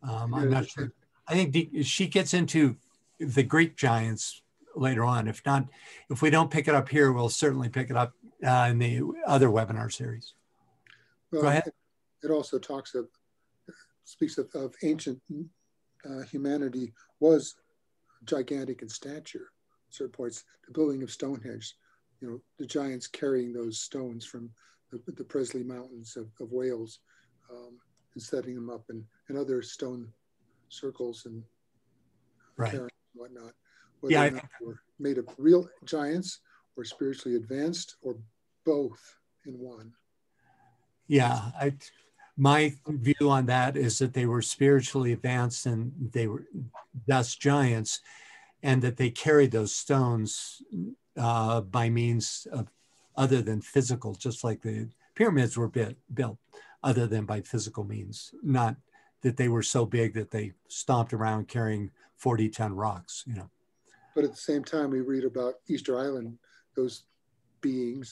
I'm not sure. I think she gets into the Greek giants later on. If not, if we don't pick it up here, we'll certainly pick it up in the other webinar series. Well, go ahead. It also speaks of ancient humanity was gigantic in stature. At certain points, the building of Stonehenge, you know, the giants carrying those stones from the Presley Mountains of Wales, and setting them up, and other stone circles and cairns and whatnot. Whether or not they were made of real giants or spiritually advanced, or both in one. Yeah, my view on that is that they were spiritually advanced, and they were thus giants, and that they carried those stones by means of other than physical, just like the pyramids were built other than by physical means, not that they were so big that they stomped around carrying 40-ton rocks, you know. But at the same time, we read about Easter Island, those beings